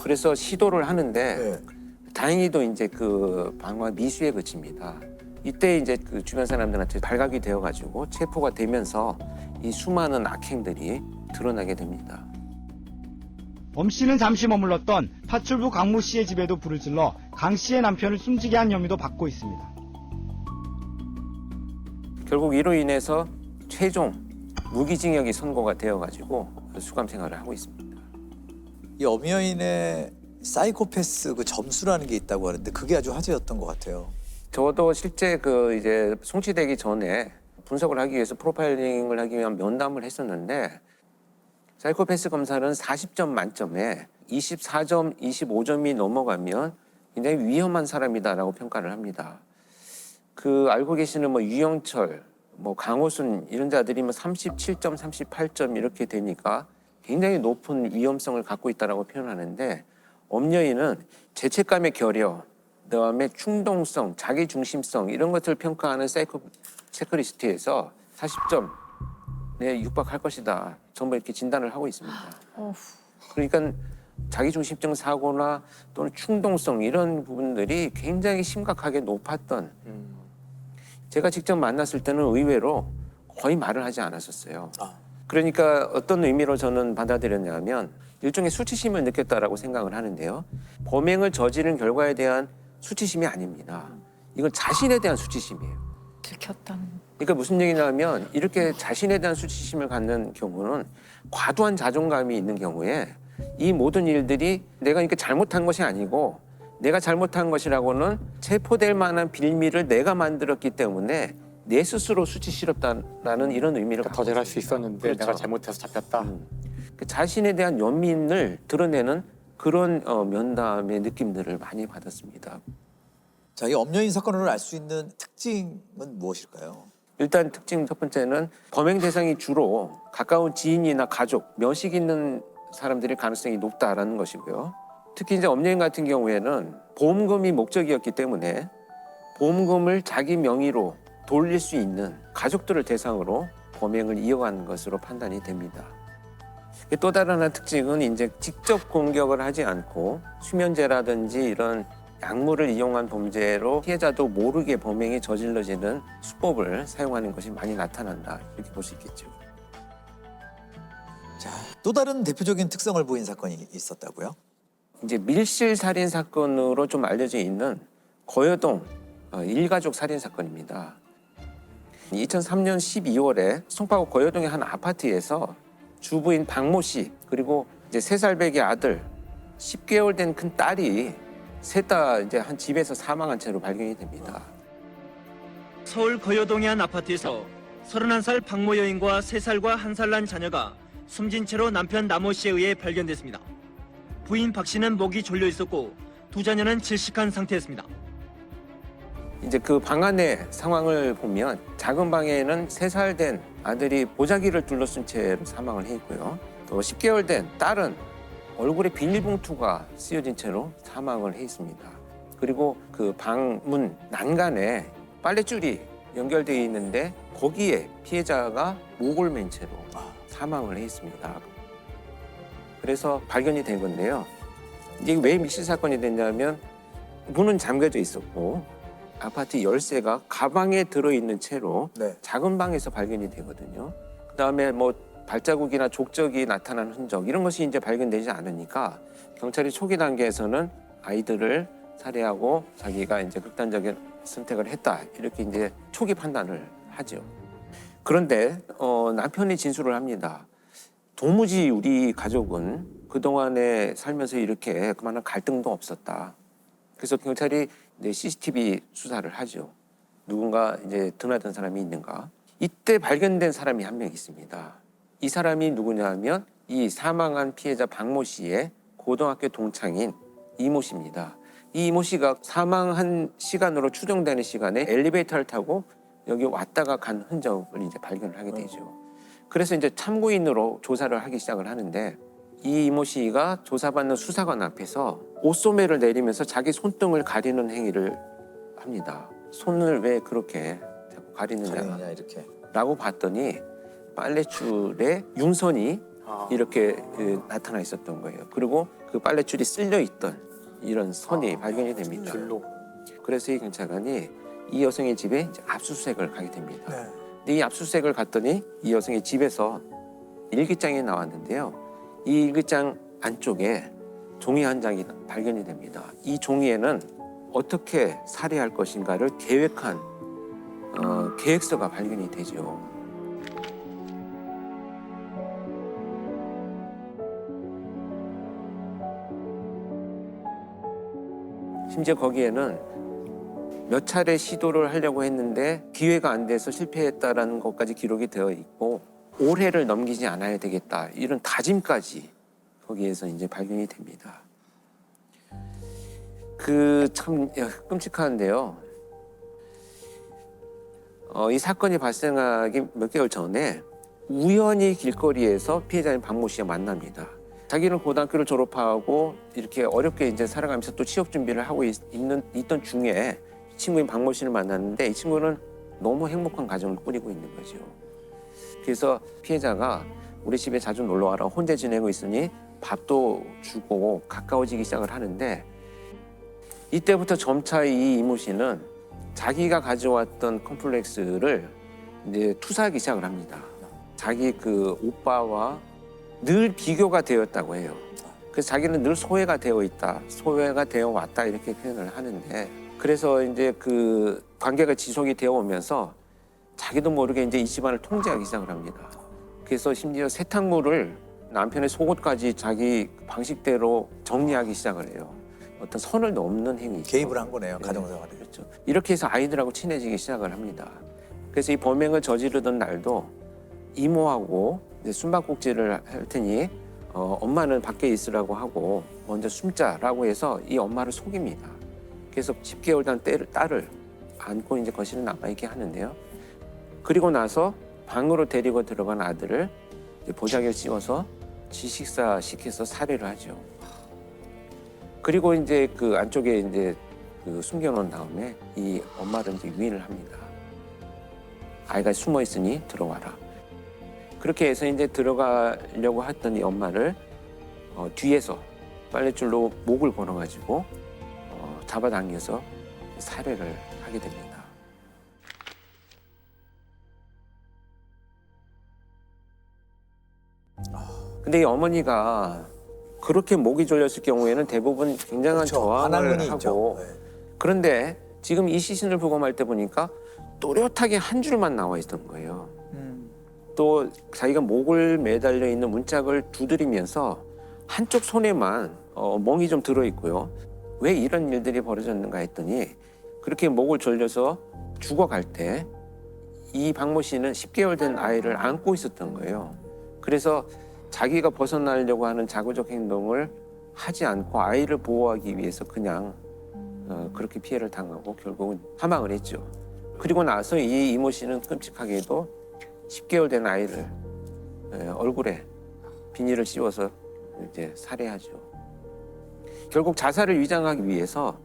그래서 시도를 하는데 다행히도 이제 그 방화 미수에 그칩니다. 이때 이제 그 주변 사람들한테 발각이 되어가지고 체포가 되면서 이 수많은 악행들이 드러나게 됩니다. 엄 씨는 잠시 머물렀던 파출부 강모 씨의 집에도 불을 질러 강 씨의 남편을 숨지게 한 혐의도 받고 있습니다. 결국 이로 인해서 최종 무기징역이 선고가 되어가지고 수감 생활을 하고 있습니다. 이 엄여인의 사이코패스 그 점수라는 게 있다고 하는데 그게 아주 화제였던 것 같아요. 저도 실제 그 이제 송치되기 전에 분석을 하기 위해서 프로파일링을 하기 위한 면담을 했었는데 사이코패스 검사는 40점 만점에 24점, 25점이 넘어가면 굉장히 위험한 사람이다라고 평가를 합니다. 그 알고 계시는 뭐 유영철, 뭐 강호순 이런 자들이 뭐 37점, 38점 이렇게 되니까 굉장히 높은 위험성을 갖고 있다라고 표현하는데 엄여인은 죄책감의 결여, 그다음에 충동성, 자기중심성 이런 것들을 평가하는 사이코 체크리스트에서 40점에 육박할 것이다. 전부 이렇게 진단을 하고 있습니다. 그러니까 자기중심적 사고나 또는 충동성 이런 부분들이 굉장히 심각하게 높았던 제가 직접 만났을 때는 의외로 거의 말을 하지 않았었어요. 그러니까 어떤 의미로 저는 받아들였냐면 일종의 수치심을 느꼈다라고 생각을 하는데요. 범행을 저지른 결과에 대한 수치심이 아닙니다. 이건 자신에 대한 수치심이에요. 들켰다는. 그러니까 무슨 얘기냐면 이렇게 자신에 대한 수치심을 갖는 경우는 과도한 자존감이 있는 경우에 이 모든 일들이 내가 이렇게 잘못한 것이 아니고 내가 잘못한 것이라고는 체포될 만한 빌미를 내가 만들었기 때문에 내 스스로 수치스럽다라는 이런 의미를 더 잘할 수 있었는데 그렇죠. 내가 잘못해서 잡혔다. 그 자신에 대한 연민을 드러내는 그런 면담의 느낌들을 많이 받았습니다. 자, 이 엄연인 사건으로 알 수 있는 특징은 무엇일까요? 일단 특징 첫 번째는 범행 대상이 주로 가까운 지인이나 가족, 면식 있는 사람들일 가능성이 높다라는 것이고요. 특히 이제 엄연인 같은 경우에는 보험금이 목적이었기 때문에 보험금을 자기 명의로 돌릴 수 있는 가족들을 대상으로 범행을 이어간 것으로 판단이 됩니다. 또 다른 하나 특징은 이제 직접 공격을 하지 않고 수면제라든지 이런 약물을 이용한 범죄로 피해자도 모르게 범행이 저질러지는 수법을 사용하는 것이 많이 나타난다, 이렇게 볼 수 있겠죠. 자, 또 다른 대표적인 특성을 보인 사건이 있었다고요? 이제 밀실 살인 사건으로 좀 알려져 있는 거여동 일가족 살인 사건입니다. 2003년 12월에 송파구 거여동의 한 아파트에서 주부인 박모 씨 그리고 이제 3살배기 아들, 10개월 된 큰 딸이 셋 다 이제 한 집에서 사망한 채로 발견이 됩니다. 서울 거여동의 한 아파트에서 31살 박모 여인과 3살과 1살 난 자녀가 숨진 채로 남편 남모 씨에 의해 발견됐습니다. 부인 박 씨는 목이 졸려 있었고 두 자녀는 질식한 상태였습니다. 이제 그 방 안의 상황을 보면 작은 방에는 3살 된 아들이 보자기를 둘러쓴 채로 사망을 해 있고요. 또 10개월 된 딸은 얼굴에 비닐봉투가 쓰여진 채로 사망을 해 있습니다. 그리고 그 방문 난간에 빨랫줄이 연결되어 있는데 거기에 피해자가 목을 맨 채로 사망을 해 있습니다. 그래서 발견이 된 건데요. 이게 왜 밀실 사건이 됐냐면 문은 잠겨져 있었고 아파트 열쇠가 가방에 들어있는 채로 작은 방에서 발견이 되거든요. 그다음에 뭐 발자국이나 족적이 나타난 흔적 이런 것이 이제 발견되지 않으니까 경찰이 초기 단계에서는 아이들을 살해하고 자기가 이제 극단적인 선택을 했다 이렇게 이제 초기 판단을 하죠. 그런데 남편이 진술을 합니다. 도무지 우리 가족은 그동안에 살면서 이렇게 그만한 갈등도 없었다. 그래서 경찰이 이제 CCTV 수사를 하죠. 누군가 이제 드나든 사람이 있는가. 이때 발견된 사람이 한 명 있습니다. 이 사람이 누구냐 하면 이 사망한 피해자 박모 씨의 고등학교 동창인 이모 씨입니다. 이 이모 씨가 사망한 시간으로 추정되는 시간에 엘리베이터를 타고 여기 왔다가 간 흔적을 이제 발견을 하게 되죠. 그래서 이제 참고인으로 조사를 하기 시작을 하는데 이 이모 씨가 조사받는 수사관 앞에서 옷소매를 내리면서 자기 손등을 가리는 행위를 합니다. 손을 왜 그렇게 자꾸 가리느냐 이렇게. 라고 봤더니 빨랫줄에 융선이 이렇게 나타나 있었던 거예요. 그리고 그 빨랫줄이 쓸려 있던 이런 선이 발견이 됩니다. 줄로. 그래서 이 경찰관이 이 여성의 집에 이제 압수수색을 가게 됩니다. 근데 이 압수수색을 갔더니 이 여성의 집에서 일기장이 나왔는데요. 이 일기장 안쪽에 종이 한 장이 발견이 됩니다. 이 종이에는 어떻게 살해할 것인가를 계획한 계획서가 발견이 되죠. 심지어 거기에는 몇 차례 시도를 하려고 했는데 기회가 안 돼서 실패했다라는 것까지 기록이 되어 있고 올해를 넘기지 않아야 되겠다 이런 다짐까지 거기에서 이제 발견이 됩니다. 그 참 끔찍한데요. 이 사건이 발생하기 몇 개월 전에 우연히 길거리에서 피해자인 박모 씨와 만납니다. 자기는 고등학교를 졸업하고 이렇게 어렵게 이제 살아가면서 또 취업 준비를 하고 있던 중에 친구인 박모 씨를 만났는데 이 친구는 너무 행복한 가정을 꾸리고 있는 거죠. 그래서 피해자가 우리 집에 자주 놀러 와라. 혼자 지내고 있으니 밥도 주고 가까워지기 시작을 하는데 이때부터 점차 이 이모 씨는 자기가 가져왔던 컴플렉스를 이제 투사하기 시작을 합니다. 자기 그 오빠와 늘 비교가 되었다고 해요. 그래서 자기는 늘 소외가 되어 있다, 소외가 되어 왔다 이렇게 표현을 하는데 그래서 이제 그 관계가 지속이 되어 오면서 자기도 모르게 이제 이 집안을 통제하기 시작을 합니다. 그래서 심지어 세탁물을 남편의 속옷까지 자기 방식대로 정리하기 시작을 해요. 어떤 선을 넘는 행위죠. 개입을 한 거네요, 가정생활에. 그렇죠. 이렇게 해서 아이들하고 친해지기 시작을 합니다. 그래서 이 범행을 저지르던 날도 이모하고 이제 숨바꼭질을 할 테니 엄마는 밖에 있으라고 하고 먼저 숨자라고 해서 이 엄마를 속입니다. 그래서 10개월 된 딸을 안고 이제 거실에 남아있게 하는데요. 그리고 나서 방으로 데리고 들어간 아들을 이제 보자기를 씌워서 지식사 시켜서 살해를 하죠. 그리고 이제 그 안쪽에 이제 그 숨겨놓은 다음에 이 엄마를 이제 유인을 합니다. 아이가 숨어 있으니 들어와라. 그렇게 해서 이제 들어가려고 했던 이 엄마를 뒤에서 빨랫줄로 목을 걸어가지고 잡아당겨서 살해를 하게 됩니다. 근데 이 어머니가 그렇게 목이 졸렸을 경우에는 대부분 굉장한 그렇죠. 저항을 반항문이 하고 있죠. 네. 그런데 지금 이 시신을 부검할 때 보니까 또렷하게 한 줄만 나와 있던 거예요. 또 자기가 목을 매달려 있는 문짝을 두드리면서 한쪽 손에만 멍이 좀 들어있고요. 왜 이런 일들이 벌어졌는가 했더니 그렇게 목을 졸려서 죽어갈 때 이 박모 씨는 10개월 된 아이를 안고 있었던 거예요. 그래서 자기가 벗어나려고 하는 자구적 행동을 하지 않고 아이를 보호하기 위해서 그냥 그렇게 피해를 당하고 결국은 사망을 했죠. 그리고 나서 이 이모 씨는 끔찍하게도 10개월 된 아이를 얼굴에 비닐을 씌워서 이제 살해하죠. 결국 자살을 위장하기 위해서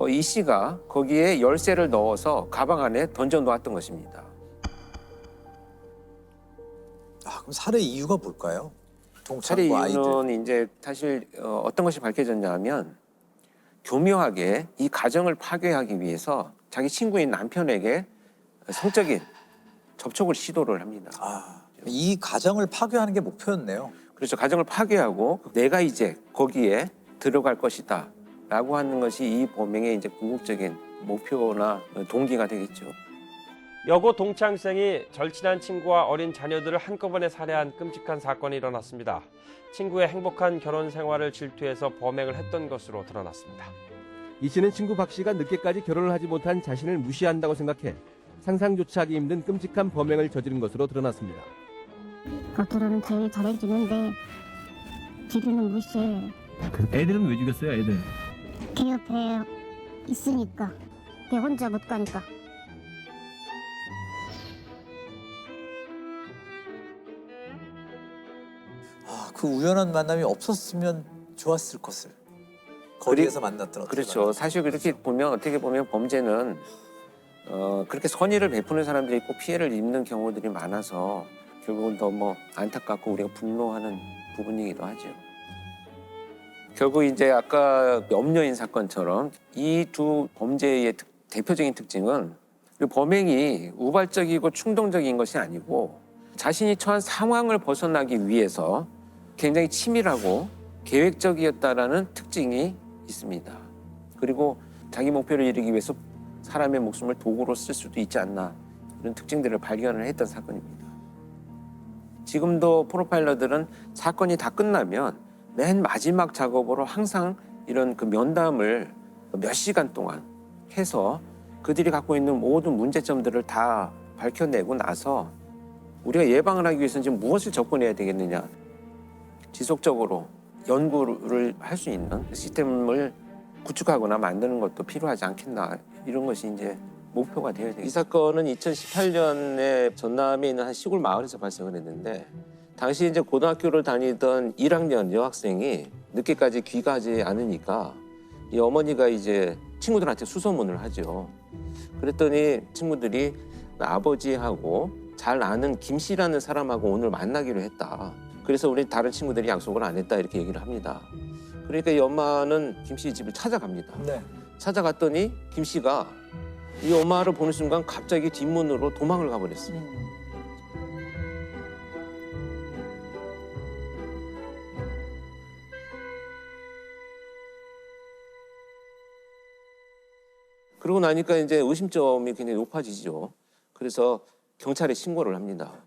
이 씨가 거기에 열쇠를 넣어서 가방 안에 던져 놓았던 것입니다. 그럼 살해 이유가 뭘까요? 살해 동창과 아이들. 이유는 이제 사실 어떤 것이 밝혀졌냐면 교묘하게 이 가정을 파괴하기 위해서 자기 친구인 남편에게 성적인 접촉을 시도를 합니다. 이 가정을 파괴하는 게 목표였네요. 그렇죠. 가정을 파괴하고 내가 이제 거기에 들어갈 것이다 라고 하는 것이 이 범행의 이제 궁극적인 목표나 동기가 되겠죠. 여고 동창생이 절친한 친구와 어린 자녀들을 한꺼번에 살해한 끔찍한 사건이 일어났습니다. 친구의 행복한 결혼 생활을 질투해서 범행을 했던 것으로 드러났습니다. 이 씨는 친구 박 씨가 늦게까지 결혼을 하지 못한 자신을 무시한다고 생각해 상상조차 하기 힘든 끔찍한 범행을 저지른 것으로 드러났습니다. 겉으로는 제일 잘해주는데 뒤로는 무시해. 애들은 왜 죽였어요, 애들? 걔 옆에 있으니까. 걔 혼자 못 가니까. 그 우연한 만남이 없었으면 좋았을 것을. 거리에서 만났던 그렇죠. 사실 그렇게 보면 어떻게 보면 범죄는 그렇게 선의를 베푸는 사람들이 있고 피해를 입는 경우들이 많아서 결국은 더 뭐 안타깝고 우리가 분노하는 부분이기도 하죠. 결국 이제 아까 염려인 사건처럼 이 두 범죄의 대표적인 특징은 그 범행이 우발적이고 충동적인 것이 아니고 자신이 처한 상황을 벗어나기 위해서 굉장히 치밀하고 계획적이었다라는 특징이 있습니다. 그리고 자기 목표를 이루기 위해서 사람의 목숨을 도구로 쓸 수도 있지 않나 이런 특징들을 발견을 했던 사건입니다. 지금도 프로파일러들은 사건이 다 끝나면 맨 마지막 작업으로 항상 이런 그 면담을 몇 시간 동안 해서 그들이 갖고 있는 모든 문제점들을 다 밝혀내고 나서 우리가 예방을 하기 위해서는 지금 무엇을 접근해야 되겠느냐, 지속적으로 연구를 할 수 있는 시스템을 구축하거나 만드는 것도 필요하지 않겠나, 이런 것이 이제 목표가 되어야 돼요. 이 사건은 2018년에 전남에 있는 한 시골 마을에서 발생을 했는데 당시 이제 고등학교를 다니던 1학년 여학생이 늦게까지 귀가하지 않으니까 이 어머니가 이제 친구들한테 수소문을 하죠. 그랬더니 친구들이 아버지하고 잘 아는 김 씨라는 사람하고 오늘 만나기로 했다. 그래서 우리 다른 친구들이 약속을 안 했다, 이렇게 얘기를 합니다. 그러니까 이 엄마는 김 씨 집을 찾아갑니다. 네. 찾아갔더니 김 씨가 이 엄마를 보는 순간 갑자기 뒷문으로 도망을 가버렸어요. 그러고 나니까 이제 의심점이 굉장히 높아지죠. 그래서 경찰에 신고를 합니다.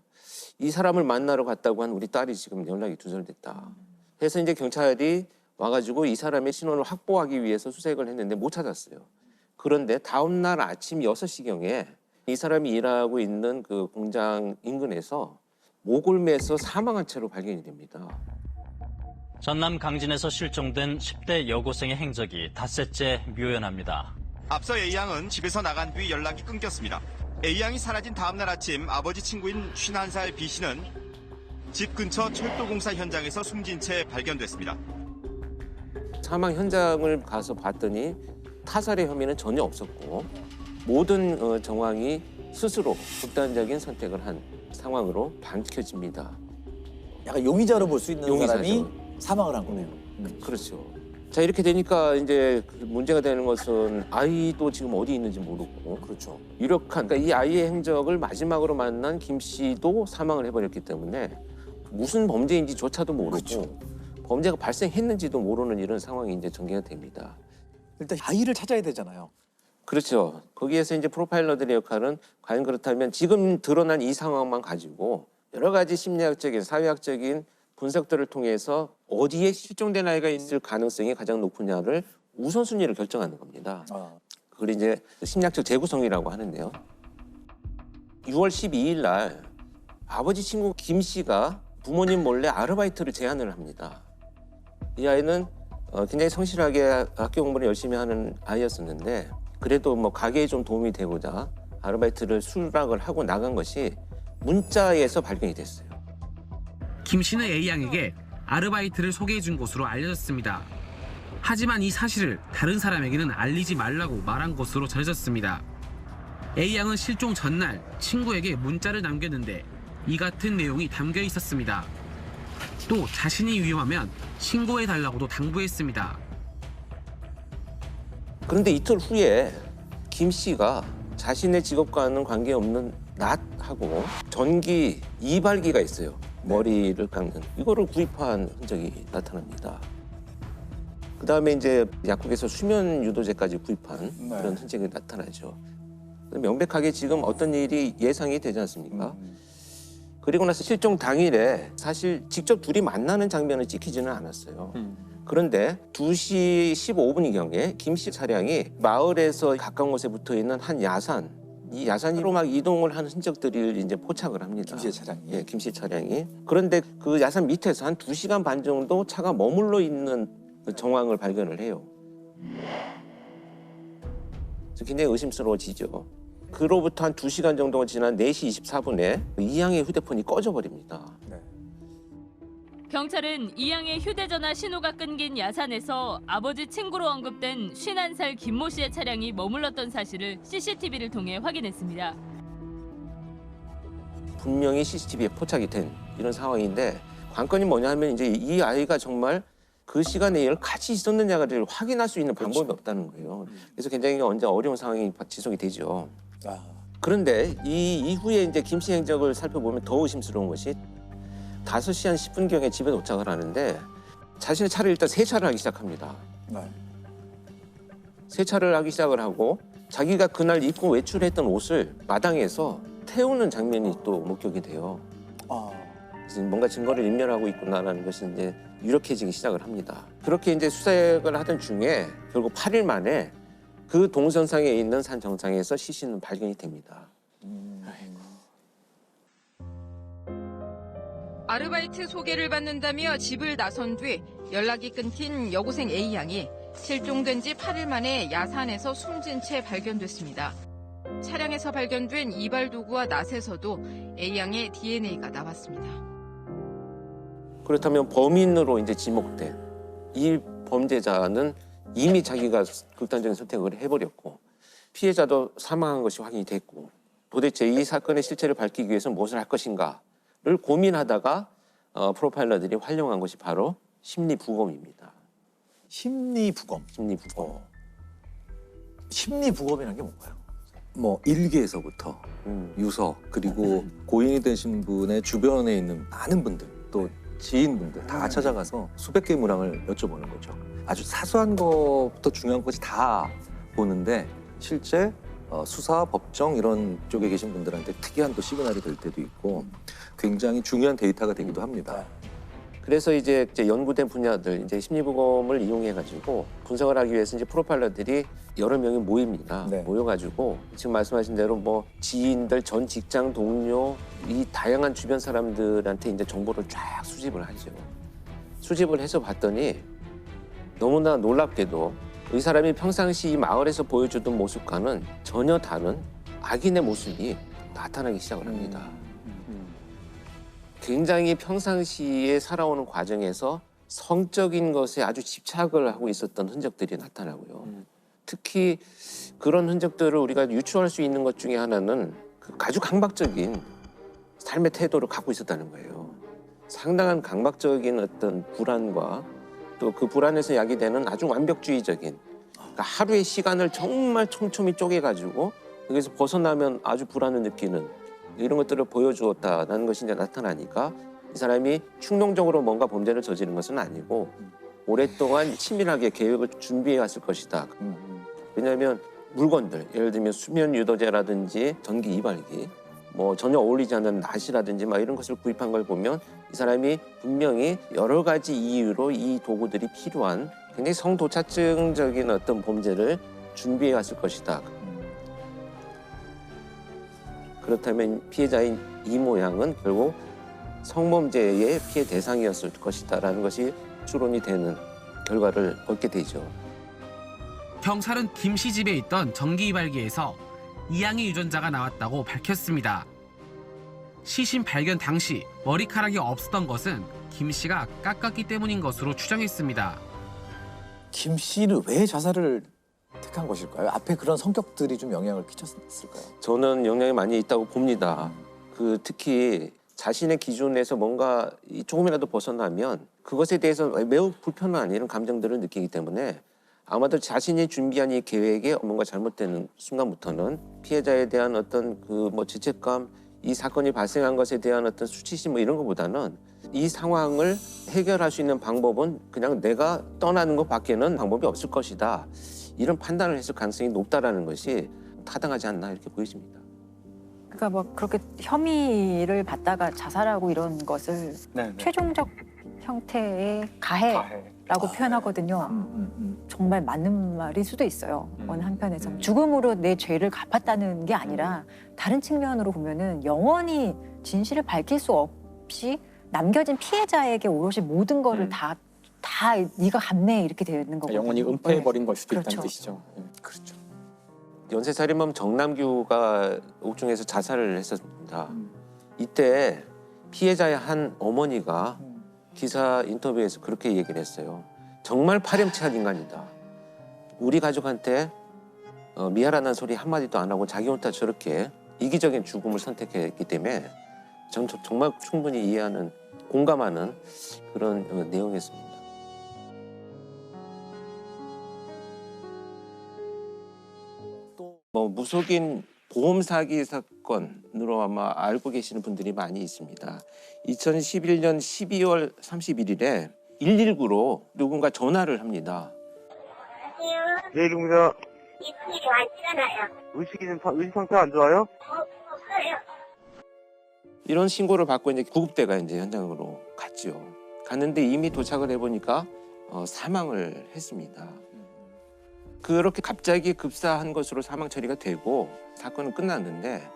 이 사람을 만나러 갔다고 한 우리 딸이 지금 연락이 두절됐다. 해서 이제 경찰이 와가지고 이 사람의 신원을 확보하기 위해서 수색을 했는데 못 찾았어요. 그런데 다음 날 아침 6시경에 이 사람이 일하고 있는 그 공장 인근에서 목을 매서 사망한 채로 발견이 됩니다. 전남 강진에서 실종된 10대 여고생의 행적이 닷새째 묘연합니다. 앞서 A양은 집에서 나간 뒤 연락이 끊겼습니다. A양이 사라진 다음날 아침 아버지 친구인 51살 B씨는 집 근처 철도공사 현장에서 숨진 채 발견됐습니다. 사망 현장을 가서 봤더니 타살의 혐의는 전혀 없었고 모든 정황이 스스로 극단적인 선택을 한 상황으로 밝혀집니다. 약간 용의자로 볼 수 있는 용의자죠. 사람이 사망을 한 거네요. 그렇죠. 자, 이렇게 되니까 이제 문제가 되는 것은 아이도 지금 어디 있는지 모르고, 그렇죠. 유력한, 그러니까 이 아이의 행적을 마지막으로 만난 김 씨도 사망을 해버렸기 때문에 무슨 범죄인지조차도 모르고 그렇죠. 범죄가 발생했는지도 모르는 이런 상황이 이제 전개가 됩니다. 일단 아이를 찾아야 되잖아요. 그렇죠. 거기에서 이제 프로파일러들의 역할은 과연 그렇다면 지금 드러난 이 상황만 가지고 여러 가지 심리학적인, 사회학적인 분석들을 통해서 어디에 실종된 아이가 있을 가능성이 가장 높으냐를 우선순위를 결정하는 겁니다. 그걸 이제 심리학적 재구성이라고 하는데요. 6월 12일 날 아버지 친구 김 씨가 부모님 몰래 아르바이트를 제안을 합니다. 이 아이는 굉장히 성실하게 학교 공부를 열심히 하는 아이였었는데 그래도 뭐 가게에 좀 도움이 되고자 아르바이트를 수락을 하고 나간 것이 문자에서 발견이 됐어요. 김 씨는 A양에게 아르바이트를 소개해 준 것으로 알려졌습니다. 하지만 이 사실을 다른 사람에게는 알리지 말라고 말한 것으로 전해졌습니다. A양은 실종 전날 친구에게 문자를 남겼는데 이 같은 내용이 담겨 있었습니다. 또 자신이 위험하면 신고해달라고도 당부했습니다. 그런데 이틀 후에 김 씨가 자신의 직업과는 관계없는 낫하고 전기 이발기가 있어요. 머리를 깎는 이거를 구입한 흔적이 나타납니다. 그 다음에 이제 약국에서 수면 유도제까지 구입한 그런 흔적이 나타나죠. 명백하게 지금 어떤 일이 예상이 되지 않습니까? 그리고 나서 실종 당일에 사실 직접 둘이 만나는 장면을 찍히지는 않았어요. 그런데 2시 15분경에 김 씨 차량이 마을에서 가까운 곳에 붙어 있는 한 야산, 이 야산으로 막 이동을 하는 흔적들을 이제 포착을 합니다. 김 씨 차량이. 예, 김 씨 차량이. 그런데 그 야산 밑에서 한 2시간 반 정도 차가 머물러 있는 그 정황을 발견을 해요. 그래서 굉장히 의심스러워지죠. 그로부터 한 2시간 정도가 지난 4시 24분에 이양의 휴대폰이 꺼져버립니다. 경찰은 이양의 휴대전화 신호가 끊긴 야산에서 아버지 친구로 언급된 51살 김모 씨의 차량이 머물렀던 사실을 CCTV를 통해 확인했습니다. 분명히 CCTV에 포착이 된 이런 상황인데 관건이 뭐냐 하면 이제 이 아이가 정말 그 시간에 이걸 같이 있었느냐를 확인할 수 있는 방법이 없다는 거예요. 그래서 굉장히 언제 어려운 상황이 지속이 되죠. 그런데 이 이후에 이제 김 씨 행적을 살펴보면 더 의심스러운 것이 5시 한 10분경에 집에 도착을 하는데 자신의 차를 일단 세차를 하기 시작합니다. 세차를 하기 시작을 하고 자기가 그날 입고 외출했던 옷을 마당에서 태우는 장면이 또 목격이 돼요. 그래서 뭔가 증거를 인멸하고 있구나라는 것이 이제 유력해지기 시작을 합니다. 그렇게 이제 수색을 하던 중에 결국 8일 만에 그 동선상에 있는 산 정상에서 시신은 발견이 됩니다. 아르바이트 소개를 받는다며 집을 나선 뒤 연락이 끊긴 여고생 A양이 실종된 지 8일 만에 야산에서 숨진 채 발견됐습니다. 차량에서 발견된 이발 도구와 낫에서도 A양의 DNA가 나왔습니다. 그렇다면 범인으로 이제 지목된 이 범죄자는 이미 자기가 극단적인 선택을 해버렸고 피해자도 사망한 것이 확인이 됐고 도대체 이 사건의 실체를 밝히기 위해서 무엇을 할 것인가를 고민하다가 프로파일러들이 활용한 것이 바로 심리부검입니다. 심리부검. 심리부검. 심리부검이라는 게 뭔가요? 뭐 일기에서부터 유서 그리고 고인이 되신 분의 주변에 있는 많은 분들 또 지인분들 다 찾아가서 수백 개의 문항을 여쭤보는 거죠. 아주 사소한 것부터 중요한 것이 다 보는데 실제 수사, 법정 이런 쪽에 계신 분들한테 특이한 또 시그널이 될 때도 있고 굉장히 중요한 데이터가 되기도 합니다. 그래서 이제 연구된 분야들 이제 심리부검을 이용해가지고 분석을 하기 위해서 이제 프로파일러들이 여러 명이 모입니다. 모여가지고 지금 말씀하신 대로 뭐 지인들, 전 직장 동료 이 다양한 주변 사람들한테 이제 정보를 쫙 수집을 하죠. 수집을 해서 봤더니 너무나 놀랍게도 이 사람이 평상시 이 마을에서 보여주던 모습과는 전혀 다른 악인의 모습이 나타나기 시작을 합니다. 굉장히 평상시에 살아오는 과정에서 성적인 것에 아주 집착을 하고 있었던 흔적들이 나타나고요. 특히 그런 흔적들을 우리가 유추할 수 있는 것 중에 하나는 그 아주 강박적인 삶의 태도를 갖고 있었다는 거예요. 상당한 강박적인 어떤 불안과 또 그 불안에서 야기되는 아주 완벽주의적인, 그러니까 하루의 시간을 정말 촘촘히 쪼개가지고 여기서 벗어나면 아주 불안을 느끼는 이런 것들을 보여주었다는 것이 이제 나타나니까 이 사람이 충동적으로 뭔가 범죄를 저지른 것은 아니고 오랫동안 치밀하게 계획을 준비해 왔을 것이다. 왜냐하면 물건들, 예를 들면 수면 유도제라든지 전기 이발기, 뭐 전혀 어울리지 않는 낫이라든지 막 이런 것을 구입한 걸 보면 이 사람이 분명히 여러 가지 이유로 이 도구들이 필요한 굉장히 성도착증적인 어떤 범죄를 준비해 왔을 것이다. 그렇다면 피해자인 이 모양은 결국 성범죄의 피해 대상이었을 것이다라는 것이 추론이 되는 결과를 얻게 되죠. 경찰은 김 씨 집에 있던 전기이발기에서 이양의 유전자가 나왔다고 밝혔습니다. 시신 발견 당시 머리카락이 없었던 것은 김 씨가 깎았기 때문인 것으로 추정했습니다. 김 씨는 왜 자살을 택한 것일까요? 앞에 그런 성격들이 좀 영향을 끼쳤을까요? 저는 영향이 많이 있다고 봅니다. 특히 자신의 기준에서 뭔가 조금이라도 벗어나면 그것에 대해서 매우 불편한 이런 감정들을 느끼기 때문에 아마도 자신이 준비한 이 계획에 뭔가 잘못되는 순간부터는 피해자에 대한 어떤 그 뭐 죄책감, 이 사건이 발생한 것에 대한 어떤 수치심 뭐 이런 것보다는 이 상황을 해결할 수 있는 방법은 그냥 내가 떠나는 것밖에는 방법이 없을 것이다. 이런 판단을 했을 가능성이 높다라는 것이 타당하지 않나 이렇게 보여집니다. 그러니까 뭐 그렇게 혐의를 받다가 자살하고 이런 것을 최종적 형태의 가해라고 표현하거든요. 정말 맞는 말일 수도 있어요. 어느 한편에서 죽음으로 내 죄를 갚았다는 게 아니라 다른 측면으로 보면은 영원히 진실을 밝힐 수 없이 남겨진 피해자에게 오롯이 모든 거를 다 네가 갚네 이렇게 되는 거거든요. 영원히 은폐해버린 걸 수도 그렇죠. 있다는 뜻이죠. 그렇죠. 연쇄살인범 정남규가 옥중에서 자살을 했었습니다. 이때 피해자의 한 어머니가 기사 인터뷰에서 그렇게 얘기를 했어요. 정말 파렴치한 인간이다. 우리 가족한테 미안하다는 소리 한마디도 안 하고 자기 혼자 저렇게 이기적인 죽음을 선택했기 때문에 전 정말 충분히 이해하는, 공감하는 그런 내용이었습니다. 또 무속인 보험 사기 사건으로 아마 알고 계시는 분들이 많이 있습니다. 2011년 12월 31일에 119로 누군가 전화를 합니다. 네, 이름입니다. 이분이 왔잖아요. 의식 상태 안 좋아요? 없어요. 이런 신고를 받고 이제 구급대가 이제 현장으로 갔죠. 갔는데 이미 도착을 해보니까 사망을 했습니다. 그렇게 갑자기 급사한 것으로 사망 처리가 되고 사건은 끝났는데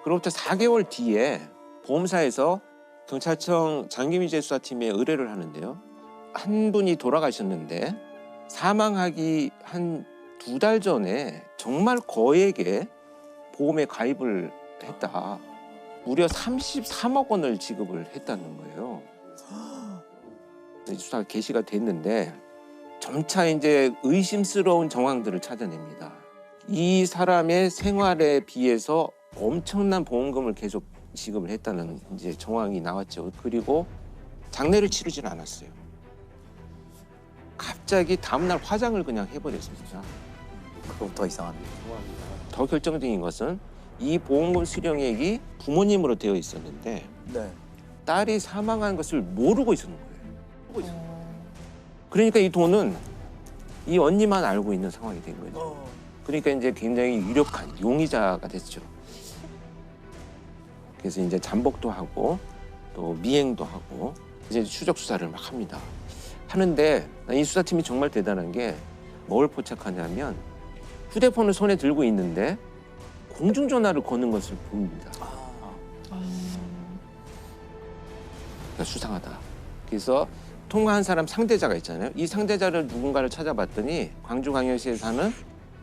그로부터 4개월 뒤에 보험사에서 경찰청 장기미제 수사팀에 의뢰를 하는데요. 한 분이 돌아가셨는데 사망하기 한 2달 전에 정말 거액의 보험에 가입을 했다. 무려 33억 원을 지급을 했다는 거예요. 수사가 개시가 됐는데 점차 이제 의심스러운 정황들을 찾아냅니다. 이 사람의 생활에 비해서 엄청난 보험금을 계속 지급을 했다는 이제 정황이 나왔죠. 그리고 장례를 치르지는 않았어요. 갑자기 다음날 화장을 그냥 해버렸습니다. 그럼 더 이상합니다. 더 결정적인 것은 이 보험금 수령액이 부모님으로 되어 있었는데 딸이 사망한 것을 모르고 있었는 거예요. 그러니까 이 돈은 이 언니만 알고 있는 상황이 된 거죠. 그러니까 이제 굉장히 유력한 용의자가 됐죠. 그래서 이제 잠복도 하고 또 미행도 하고 이제 추적 수사를 막 합니다. 하는데 이 수사팀이 정말 대단한 게 뭘 포착하냐면 휴대폰을 손에 들고 있는데 공중전화를 거는 것을 봅니다. 그러니까 수상하다. 그래서 통화한 사람 상대자가 있잖아요. 이 상대자를 누군가를 찾아봤더니 광주광역시에 사는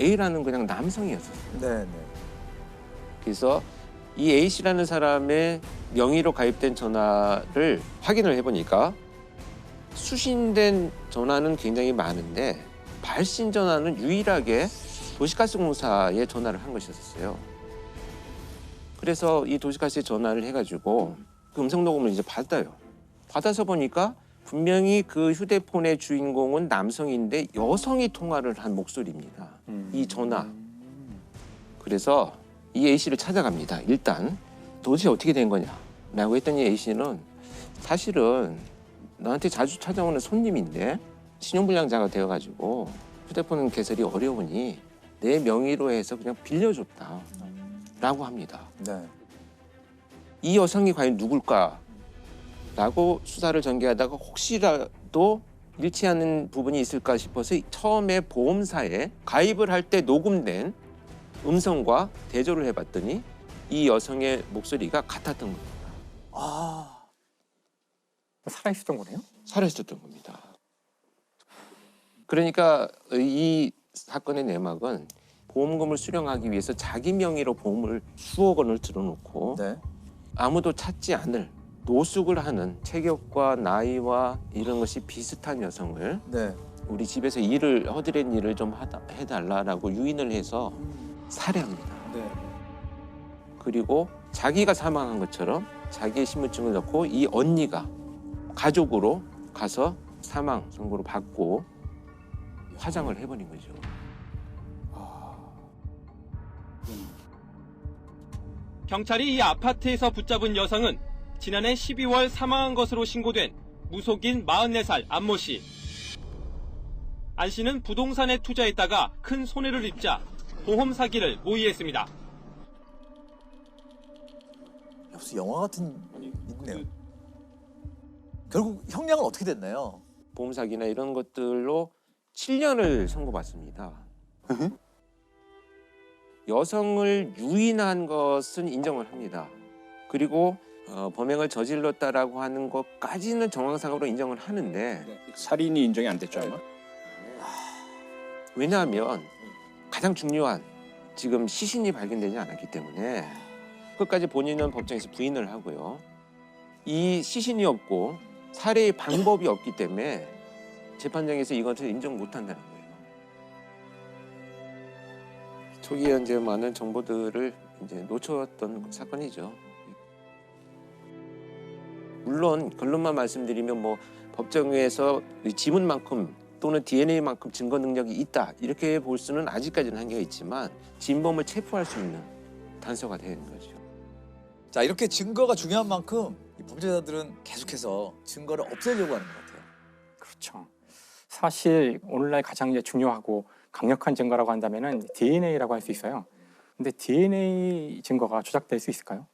A라는 그냥 남성이었었어요. 네. 그래서 이 A씨라는 사람의 명의로 가입된 전화를 확인을 해보니까 수신된 전화는 굉장히 많은데 발신 전화는 유일하게 도시가스공사에 전화를 한 것이었어요. 그래서 이 도시가스에 전화를 해가지고 그 음성 녹음을 이제 받아요. 받아서 보니까 분명히 그 휴대폰의 주인공은 남성인데 여성이 통화를 한 목소리입니다. 이 전화. 그래서 이 A씨를 찾아갑니다. 일단 도대체 어떻게 된 거냐 라고 했더니 A씨는 사실은 나한테 자주 찾아오는 손님인데 신용불량자가 되어가지고 휴대폰 개설이 어려우니 내 명의로 해서 그냥 빌려줬다 라고 합니다. 네. 이 여성이 과연 누굴까 라고 수사를 전개하다가 혹시라도 일치하는 부분이 있을까 싶어서 처음에 보험사에 가입을 할 때 녹음된 음성과 대조를 해봤더니 이 여성의 목소리가 같았던 겁니다. 아, 살아있었던 거네요? 살아있었던 겁니다. 그러니까 이 사건의 내막은 보험금을 수령하기 위해서 자기 명의로 보험을 수억 원을 들어놓고 아무도 찾지 않을 노숙을 하는 체격과 나이와 이런 것이 비슷한 여성을 우리 집에서 일을 허드렛 일을 좀 해달라라고 유인을 해서 살해합니다. 그리고 자기가 사망한 것처럼 자기의 신분증을 넣고 이 언니가 가족으로 가서 사망 선고를 받고 화장을 해버린 거죠. 경찰이 이 아파트에서 붙잡은 여성은 지난해 12월 사망한 것으로 신고된 무속인 44살 안모 씨. 안 씨는 부동산에 투자했다가 큰 손해를 입자 보험 사기를 모의했습니다. 무슨 영화 같은 있네요. 결국 형량은 어떻게 됐나요? 보험 사기나 이런 것들로 7년을 선고받습니다. 여성을 유인한 것은 인정을 합니다. 그리고 범행을 저질렀다라고 하는 것까지는 정황상으로 인정을 하는데 살인이 인정이 안 됐죠 아마? 왜냐하면 가장 중요한 지금 시신이 발견되지 않았기 때문에 끝까지 본인은 법정에서 부인을 하고요. 이 시신이 없고 살해의 방법이 없기 때문에 재판장에서 이것을 인정 못한다는 거예요. 초기에 이제 많은 정보들을 이제 놓쳤던 사건이죠. 물론 결론만 말씀드리면 뭐 법정에서 지문만큼 또는 DNA만큼 증거 능력이 있다 이렇게 볼 수는 아직까지는 한계가 있지만 진범을 체포할 수 있는 단서가 되는 거죠. 자, 이렇게 증거가 중요한 만큼 이 범죄자들은 계속해서 증거를 없애려고 하는 것 같아요. 그렇죠. 사실 오늘날 가장 이제 중요하고 강력한 증거라고 한다면은 DNA라고 할 수 있어요. 근데 DNA 증거가 조작될 수 있을까요?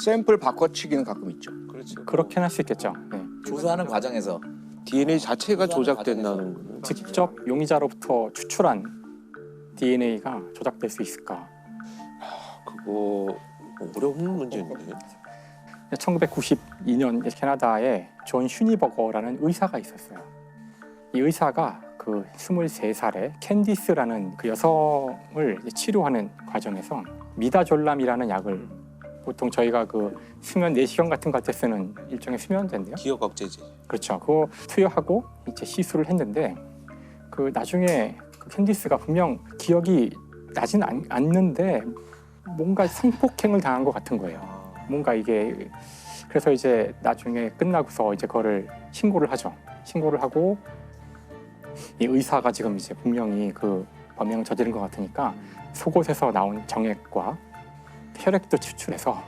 샘플 바꿔치기는 가끔 있죠. 그렇죠. 그렇게는 할 수 있겠죠. 네. 조사하는 과정에서 DNA 자체가 조작된다는 거는 직접 용의자로부터 추출한 DNA가 조작될 수 있을까? 그거 어려운 문제인데. 1992년 캐나다에 존 슈니버거라는 의사가 있었어요. 이 의사가 그 23살의 캔디스라는 그 여성을 치료하는 과정에서 미다졸람이라는 약을 보통 저희가 그 수면 4시간 같은 거 할 때 쓰는 일종의 수면제인데요. 기억 억제제. 그렇죠. 그거 투여하고 이제 시술을 했는데 그 나중에 그 캔디스가 분명 기억이 나진 않는데 뭔가 성폭행을 당한 것 같은 거예요. 뭔가 이게 그래서 이제 나중에 끝나고서 이제 그거를 신고를 하죠. 신고를 하고 이 의사가 지금 이제 분명히 그 범행을 저지른 것 같으니까 속옷에서 나온 정액과 혈액도 추출해서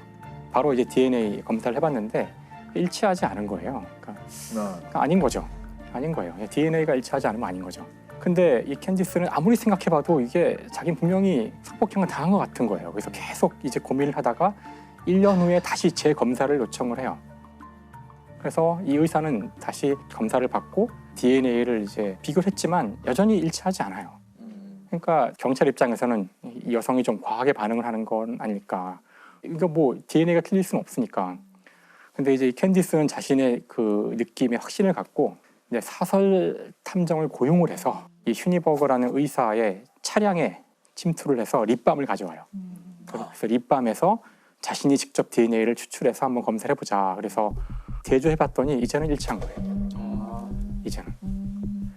바로 이제 DNA 검사를 해봤는데 일치하지 않은 거예요. 그러니까 아닌 거죠. 아닌 거예요. DNA가 일치하지 않으면 아닌 거죠. 근데 이 캔디스는 아무리 생각해봐도 이게 자기는 분명히 성폭행을 당한 것 같은 거예요. 그래서 계속 이제 고민을 하다가 1년 후에 다시 재검사를 요청을 해요. 그래서 이 의사는 다시 검사를 받고 DNA를 이제 비교를 했지만 여전히 일치하지 않아요. 그러니까 경찰 입장에서는 이 여성이 좀 과하게 반응을 하는 건 아닐까. 이거 뭐 DNA가 틀릴 수는 없으니까. 근데 이제 이 캔디스는 자신의 그 느낌에 확신을 갖고 이제 사설 탐정을 고용을 해서 이 슈니버거라는 의사의 차량에 침투를 해서 립밤을 가져와요. 그래서 립밤에서 자신이 직접 DNA를 추출해서 한번 검사를 해보자. 그래서 대조해봤더니 이제는 일치한 거예요. 이제는.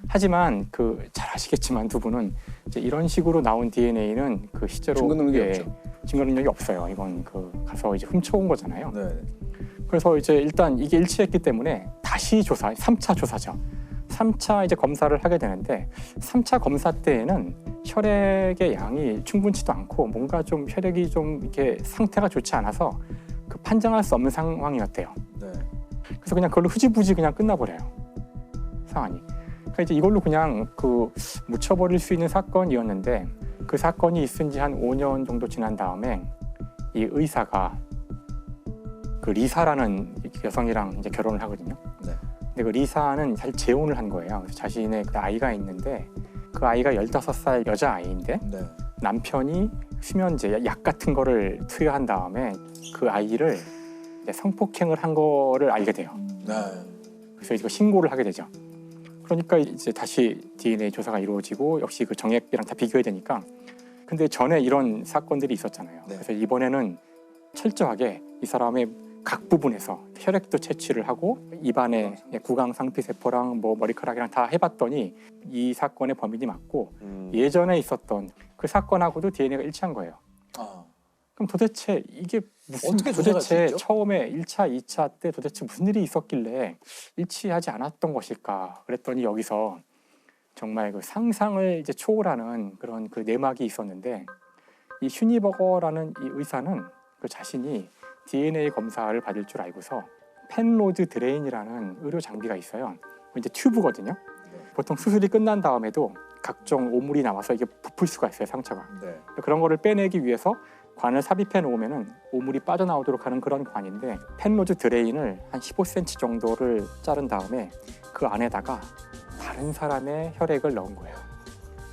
하지만 그 잘 아시겠지만 두 분은 이제 이런 식으로 나온 DNA는 그 실제로 증거 능력이 없죠. 증거 능력이 없어요. 이건 그 가서 이제 훔쳐온 거잖아요. 그래서 이제 일단 이게 일치했기 때문에 다시 조사, 3차 조사죠. 3차 이제 검사를 하게 되는데 3차 검사 때에는 혈액의 양이 충분치도 않고 뭔가 좀 혈액이 좀 이렇게 상태가 좋지 않아서 그 판정할 수 없는 상황이었대요. 그래서 그냥 그걸로 흐지부지 그냥 끝나버려요. 상황이. 그러니까 이제 이걸로 그냥 그 묻혀버릴 수 있는 사건이었는데 그 사건이 있은 지 한 5년 정도 지난 다음에 이 의사가 그 리사라는 여성이랑 이제 결혼을 하거든요. 근데 그 리사는 사실 재혼을 한 거예요. 그래서 자신의 그 아이가 있는데 그 아이가 15살 여자아이인데 남편이 수면제, 약 같은 거를 투여한 다음에 그 아이를 이제 성폭행을 한 거를 알게 돼요. 그래서 이거 신고를 하게 되죠. 그러니까 이제 다시 DNA 조사가 이루어지고 역시 그 정액이랑 다 비교해야 되니까. 근데 전에 이런 사건들이 있었잖아요. 그래서 이번에는 철저하게 이 사람의 각 부분에서 혈액도 채취를 하고 입안에 구강 상피세포랑 뭐 머리카락이랑 다 해봤더니 이 사건의 범인이 맞고 예전에 있었던 그 사건하고도 DNA가 일치한 거예요. 그럼 도대체 이게 무슨 어떻게 조사할 수 도대체 있죠? 처음에 1차, 2차 때 도대체 무슨 일이 있었길래 일치하지 않았던 것일까? 그랬더니 여기서 정말 그 상상을 이제 초월하는 그런 그 내막이 있었는데 이 슈니버거라는 이 의사는 그 자신이 DNA 검사를 받을 줄 알고서 펜로드 드레인이라는 의료 장비가 있어요. 이제 튜브거든요. 보통 수술이 끝난 다음에도 각종 오물이 나와서 이게 부풀 수가 있어요, 상처가. 그런 거를 빼내기 위해서 관을 삽입해 놓으면은 오물이 빠져나오도록 하는 그런 관인데 펜로드 드레인을 한 15cm 정도를 자른 다음에 그 안에다가 다른 사람의 혈액을 넣은 거예요.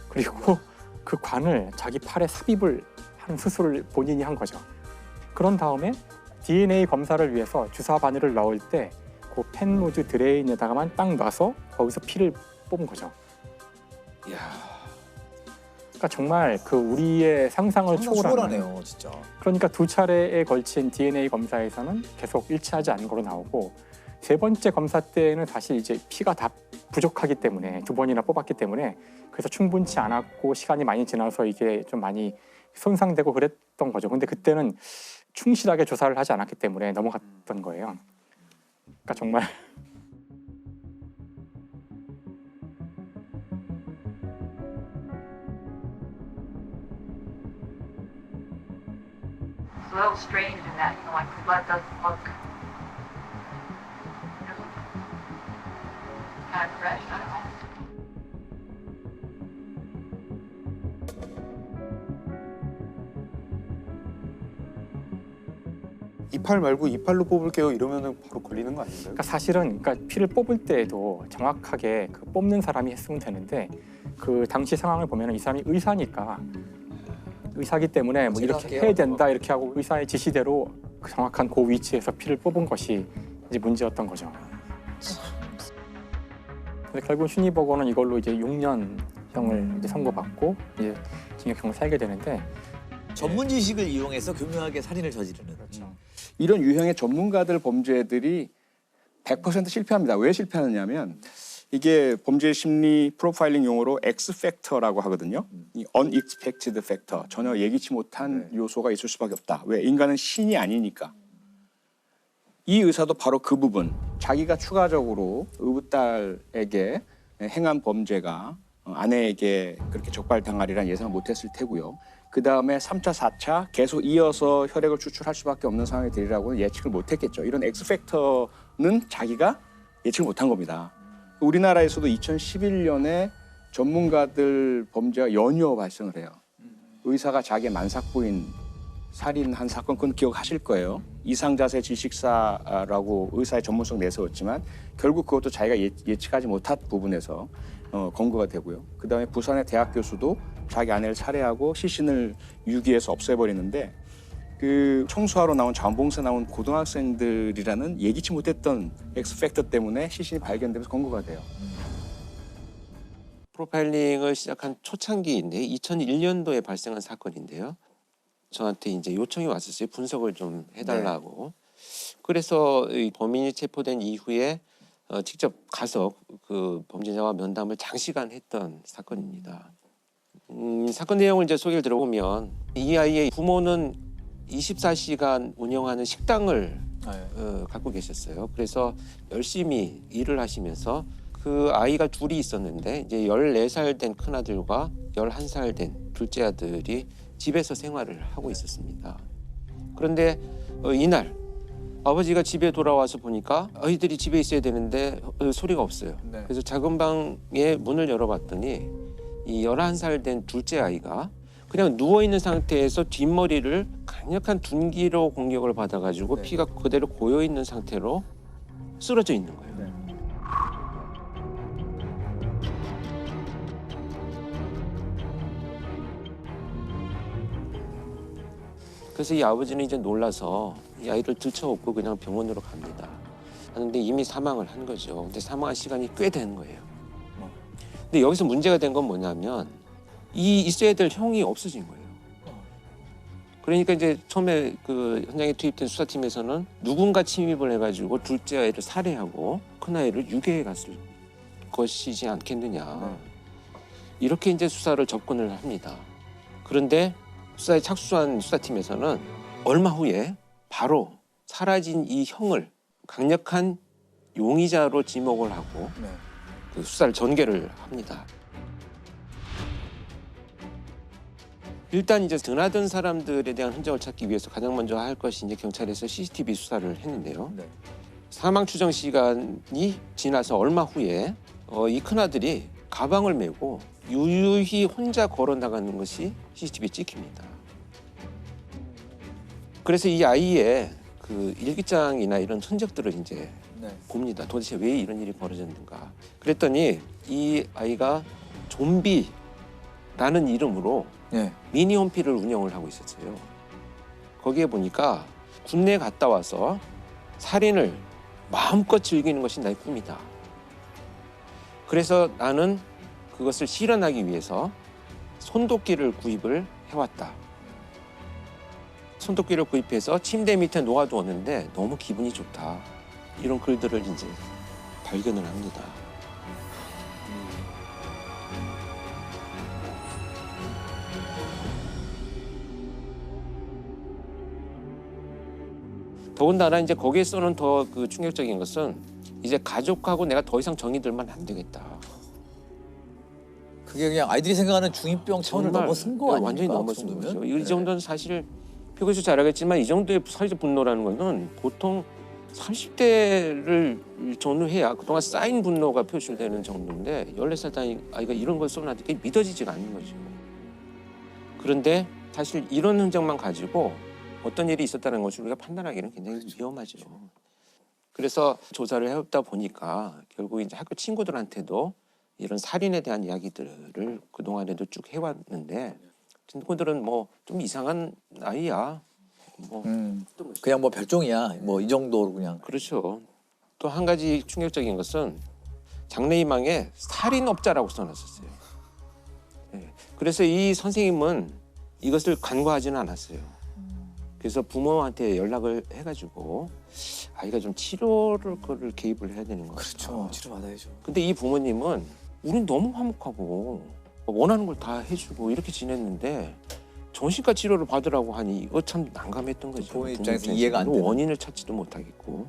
그리고 그 관을 자기 팔에 삽입을 하는 수술을 본인이 한 거죠. 그런 다음에 DNA 검사를 위해서 주사 바늘을 넣을 때 그 펜로드 드레인에다가만 딱 놔서 거기서 피를 뽑은 거죠. 이야. 그러니까 정말 그 우리의 상상을 초월하는. 초월하네요, 진짜. 그러니까 2차례에 걸친 DNA 검사에서는 계속 일치하지 않은 걸로 나오고 3번째 검사 때는 사실 이제 피가 다 부족하기 때문에 2번이나 뽑았기 때문에 그래서 충분치 않았고 시간이 많이 지나서 이게 좀 많이 손상되고 그랬던 거죠. 근데 그때는 충실하게 조사를 하지 않았기 때문에 넘어갔던 거예요. 그러니까 정말 It's a little strange in that, you know, like the blood doesn't look kind of fresh, I don't know. 이팔 말고 이팔로 뽑을게요 이러면은 바로 걸리는 거 아닌가요? 그러니까 사실은 그러니까 피를 뽑을 때에도 정확하게 그 뽑는 사람이 했으면 되는데 그 당시 상황을 보면은 이 사람이 의사니까 의사기 때문에 뭐 이렇게 해야 된다 이렇게 하고 의사의 지시대로 그 정확한 그 위치에서 피를 뽑은 것이 이제 문제였던 거죠. 근데 결국 슈니버거는 이걸로 이제 6년형을 이제 선고받고 이제 징역형을 살게 되는데 전문 지식을 이용해서 교묘하게 살인을 저지르는. 이런 유형의 전문가들 범죄들이 100% 실패합니다. 왜 실패하느냐면 이게 범죄 심리 프로파일링 용어로 X팩터라고 하거든요. 이 unexpected factor, 전혀 예기치 못한 요소가 있을 수밖에 없다. 왜? 인간은 신이 아니니까. 이 의사도 바로 그 부분, 자기가 추가적으로 의붓딸에게 행한 범죄가 아내에게 그렇게 적발당하리란 예상을 못했을 테고요. 그 다음에 3차, 4차 계속 이어서 혈액을 추출할 수밖에 없는 상황이 되리라고는 예측을 못했겠죠. 이런 X팩터는 자기가 예측을 못한 겁니다. 우리나라에서도 2011년에 전문가들 범죄가 연이어 발생을 해요. 의사가 자기의 만삭부인 살인한 사건, 그건 기억하실 거예요. 이상자세 질식사라고 의사의 전문성 내세웠지만 결국 그것도 자기가 예측하지 못한 부분에서 검거가 되고요. 그다음에 부산의 대학 교수도 자기 아내를 살해하고 시신을 유기해서 없애버리는데 그 청소하러 나온 자원봉사 나온 고등학생들이라는 예기치 못했던 엑스팩터 때문에 시신이 발견되면서 검거가 돼요. 프로파일링을 시작한 초창기인데 2001년도에 발생한 사건인데요. 저한테 이제 요청이 왔었어요. 분석을 좀 해달라고. 그래서 이 범인이 체포된 이후에 직접 가서 그 범죄자와 면담을 장시간 했던 사건입니다. 사건 내용을 이제 소개를 들어보면 이 아이의 부모는 24시간 운영하는 식당을 갖고 계셨어요. 그래서 열심히 일을 하시면서 그 아이가 둘이 있었는데 이제 14살 된 큰아들과 11살 된 둘째 아들이 집에서 생활을 하고 있었습니다. 그런데 이날 아버지가 집에 돌아와서 보니까 아이들이 집에 있어야 되는데 소리가 없어요. 그래서 작은 방에 문을 열어봤더니 이 11살 된 둘째 아이가 그냥 누워있는 상태에서 뒷머리를 강력한 둔기로 공격을 받아가지고 피가 그대로 고여있는 상태로 쓰러져 있는 거예요. 그래서 이 아버지는 이제 놀라서 이 아이를 들쳐업고 그냥 병원으로 갑니다. 하는데 이미 사망을 한 거죠. 근데 사망한 시간이 꽤 된 거예요. 근데 여기서 문제가 된 건 뭐냐면 이 있어야 될 형이 없어진 거예요. 그러니까 이제 처음에 그 현장에 투입된 수사팀에서는 누군가 침입을 해가지고 둘째 아이를 살해하고 큰 아이를 유괴해 갔을 것이지 않겠느냐. 이렇게 이제 수사를 접근을 합니다. 그런데 수사에 착수한 수사팀에서는 얼마 후에 바로 사라진 이 형을 강력한 용의자로 지목을 하고 그 수사를 전개를 합니다. 일단 이제 드나든 사람들에 대한 흔적을 찾기 위해서 가장 먼저 할 것이 이제 경찰에서 CCTV 수사를 했는데요. 사망 추정 시간이 지나서 얼마 후에 이 큰아들이 가방을 메고 유유히 혼자 걸어 나가는 것이 CCTV에 찍힙니다. 그래서 이 아이의 그 일기장이나 이런 흔적들을 이제 봅니다. 도대체 왜 이런 일이 벌어졌는가. 그랬더니 이 아이가 좀비라는 이름으로 미니홈피를 운영을 하고 있었어요. 거기에 보니까 군대에 갔다 와서 살인을 마음껏 즐기는 것이 나의 꿈이다. 그래서 나는 그것을 실현하기 위해서 손도끼를 구입을 해왔다. 손도끼를 구입해서 침대 밑에 놓아두었는데 너무 기분이 좋다. 이런 글들을 이제 발견을 합니다. 더군다나 이제 거기에서는 더 그 충격적인 것은 이제 가족하고 내가 더 이상 정이 들면 안 되겠다. 그게 그냥 아이들이 생각하는 중이병 차원을 넘어선 거 아닙니까? 완전히 넘어선 거죠. 이 정도는 사실 표 교수 잘 알겠지만 이 정도의 사회적 분노라는 것은 보통 30대를 전후해야 그동안 쌓인 분노가 표출되는 정도인데 14살 아이가 이런 걸 쏘나도 그게 믿어지지가 않는 거죠. 그런데 사실 이런 흔적만 가지고 어떤 일이 있었다는 것을 우리가 판단하기는 굉장히 위험하죠. 그래서 조사를 해보다 보니까 결국 이제 학교 친구들한테도 이런 살인에 대한 이야기들을 그동안에도 쭉 해왔는데 친구들은 뭐 좀 이상한 아이야. 뭐 그냥 뭐 별종이야. 뭐 이 정도로 그냥. 그렇죠. 또 한 가지 충격적인 것은 장래희망에 살인업자라고 써놨었어요. 네. 그래서 이 선생님은 이것을 간과하지는 않았어요. 그래서 부모한테 연락을 해가지고 아이가 좀 치료를 그걸 개입을 해야 되는 거죠. 그렇죠. 치료 받아야죠. 근데 이 부모님은 우린 너무 화목하고 원하는 걸 다 해주고 이렇게 지냈는데 정신과 치료를 받으라고 하니 이거 참 난감했던 거죠. 부모 입장에서 이해가 안 되는. 원인을 찾지도 못하겠고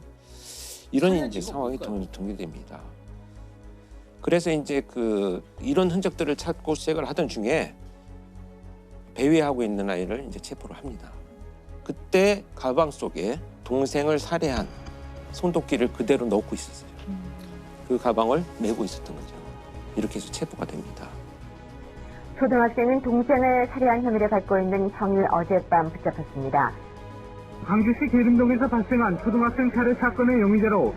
이런 이제 상황이 동일됩니다. 그래서 이제 그 이런 흔적들을 찾고 시작을 하던 중에 배회하고 있는 아이를 이제 체포를 합니다. 그때 가방 속에 동생을 살해한 손도끼를 그대로 넣고 있었어요. 그 가방을 메고 있었던 거죠. 이렇게 해서 체포가 됩니다. 초등학생은 동생을 살해한 혐의를 받고 있는 형이 어젯밤 붙잡혔습니다. 광주시 계림동에서 발생한 초등학생 살해 사건의 용의자로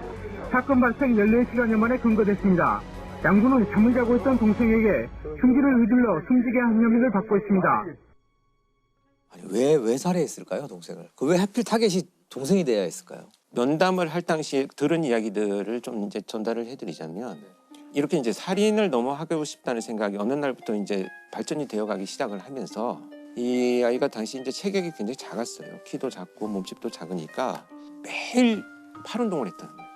사건 발생 14시간여 만에 검거됐습니다. 양군은 잠을 자고 있던 동생에게 흉기를 휘둘러 숨지게 한 혐의를 받고 있습니다. 아니, 왜 살해했을까요, 동생을? 왜 하필 타겟이 동생이 돼야 했을까요? 면담을 할 당시에 들은 이야기들을 좀 이제 전달을 해드리자면 이렇게 이제 살인을 너무 하고 싶다는 생각이 어느 날부터 이제 발전이 되어가기 시작을 하면서 이 아이가 당시 이제 체격이 굉장히 작았어요. 키도 작고 몸집도 작으니까 매일 팔 운동을 했다는 거예요.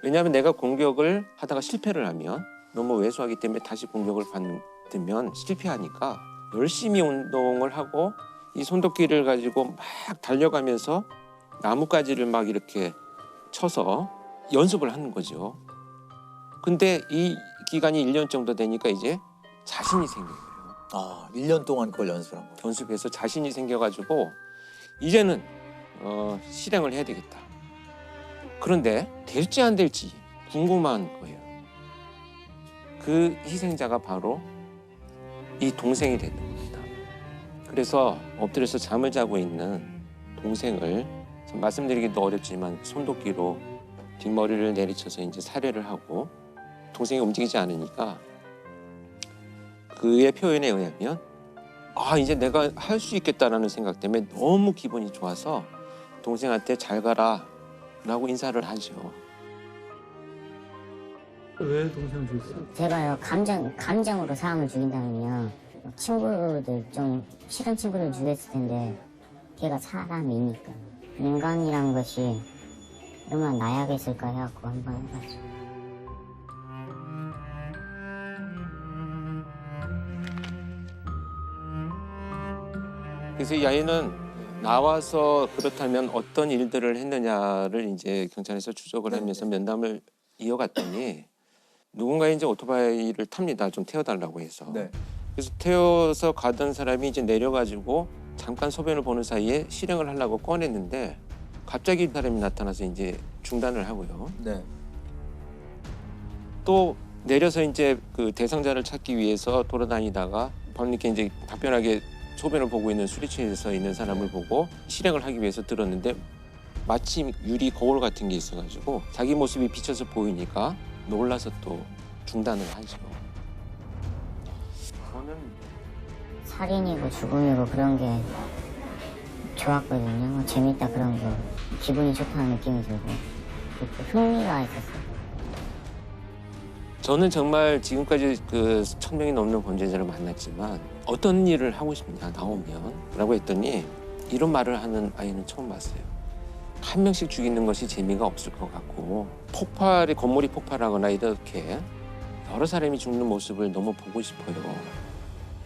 왜냐하면 내가 공격을 하다가 실패를 하면 너무 왜소하기 때문에 다시 공격을 받으면 실패하니까 열심히 운동을 하고 이 손도끼를 가지고 막 달려가면서 나뭇가지를 막 이렇게 쳐서 연습을 하는 거죠. 근데 이 기간이 1년 정도 되니까 이제 자신이 생긴 거예요. 1년 동안 그걸 연습한 거예요. 연습해서 자신이 생겨가지고 이제는 실행을 해야 되겠다. 그런데 될지 안 될지 궁금한 거예요. 그 희생자가 바로 이 동생이 되는 겁니다. 그래서 엎드려서 잠을 자고 있는 동생을 말씀드리기도 어렵지만 손도끼로 뒷머리를 내리쳐서 이제 살해를 하고 동생이 움직이지 않으니까 그의 표현에 의하면 이제 내가 할 수 있겠다라는 생각 때문에 너무 기분이 좋아서 동생한테 잘 가라 라고 인사를 하죠. 왜 동생을 죽였어요? 제가요 감정으로 사람을 죽인다면요 친구들 좀 싫은 친구들 죽였을 텐데 걔가 사람이니까 인간이란 것이 얼마나 나약했을까 해갖고 한번 해봤죠. 그래서 이 아이는 나와서 그렇다면 어떤 일들을 했느냐를 이제 경찰에서 추적을 하면서 면담을 이어갔더니 누군가 이제 오토바이를 탑니다. 좀 태워달라고 해서. 그래서 태워서 가던 사람이 이제 내려가지고 잠깐 소변을 보는 사이에 실행을 하려고 꺼냈는데 갑자기 사람이 나타나서 이제 중단을 하고요. 또 내려서 이제 그 대상자를 찾기 위해서 돌아다니다가 밤늦게 이제 답변하게 소변을 보고 있는 수리처에서 있는 사람을 보고 실행을 하기 위해서 들었는데 마침 유리 거울 같은 게 있어가지고 자기 모습이 비쳐서 보이니까 놀라서 또 중단을 하죠. 저는 살인이고 죽음이고 그런 게 좋았거든요. 재밌다 그런 거. 기분이 좋다는 느낌이 들고 흥미가 있었어요. 저는 정말 지금까지 그 1000명이 넘는 범죄자를 만났지만 어떤 일을 하고 싶냐 나오면 라고 했더니 이런 말을 하는 아이는 처음 봤어요. 한 명씩 죽이는 것이 재미가 없을 것 같고 건물이 폭발하거나 이렇게 여러 사람이 죽는 모습을 너무 보고 싶어요.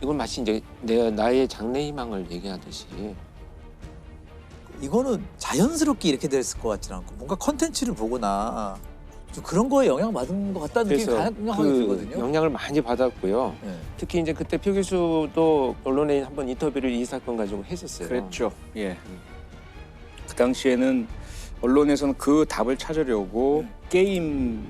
이건 마치 이제 나의 장래 희망을 얘기하듯이. 이거는 자연스럽게 이렇게 됐을 것 같지는 않고 뭔가 컨텐츠를 보거나 좀 그런 거에 영향받은 것 같다는 느낌이 강하게 들거든요. 영향을 많이 받았고요. 특히 이제 그때 표 교수도 언론에 한번 인터뷰를 이 사건 가지고 했었어요. 그랬죠. 예. 그 당시에는 언론에서는 그 답을 찾으려고 게임에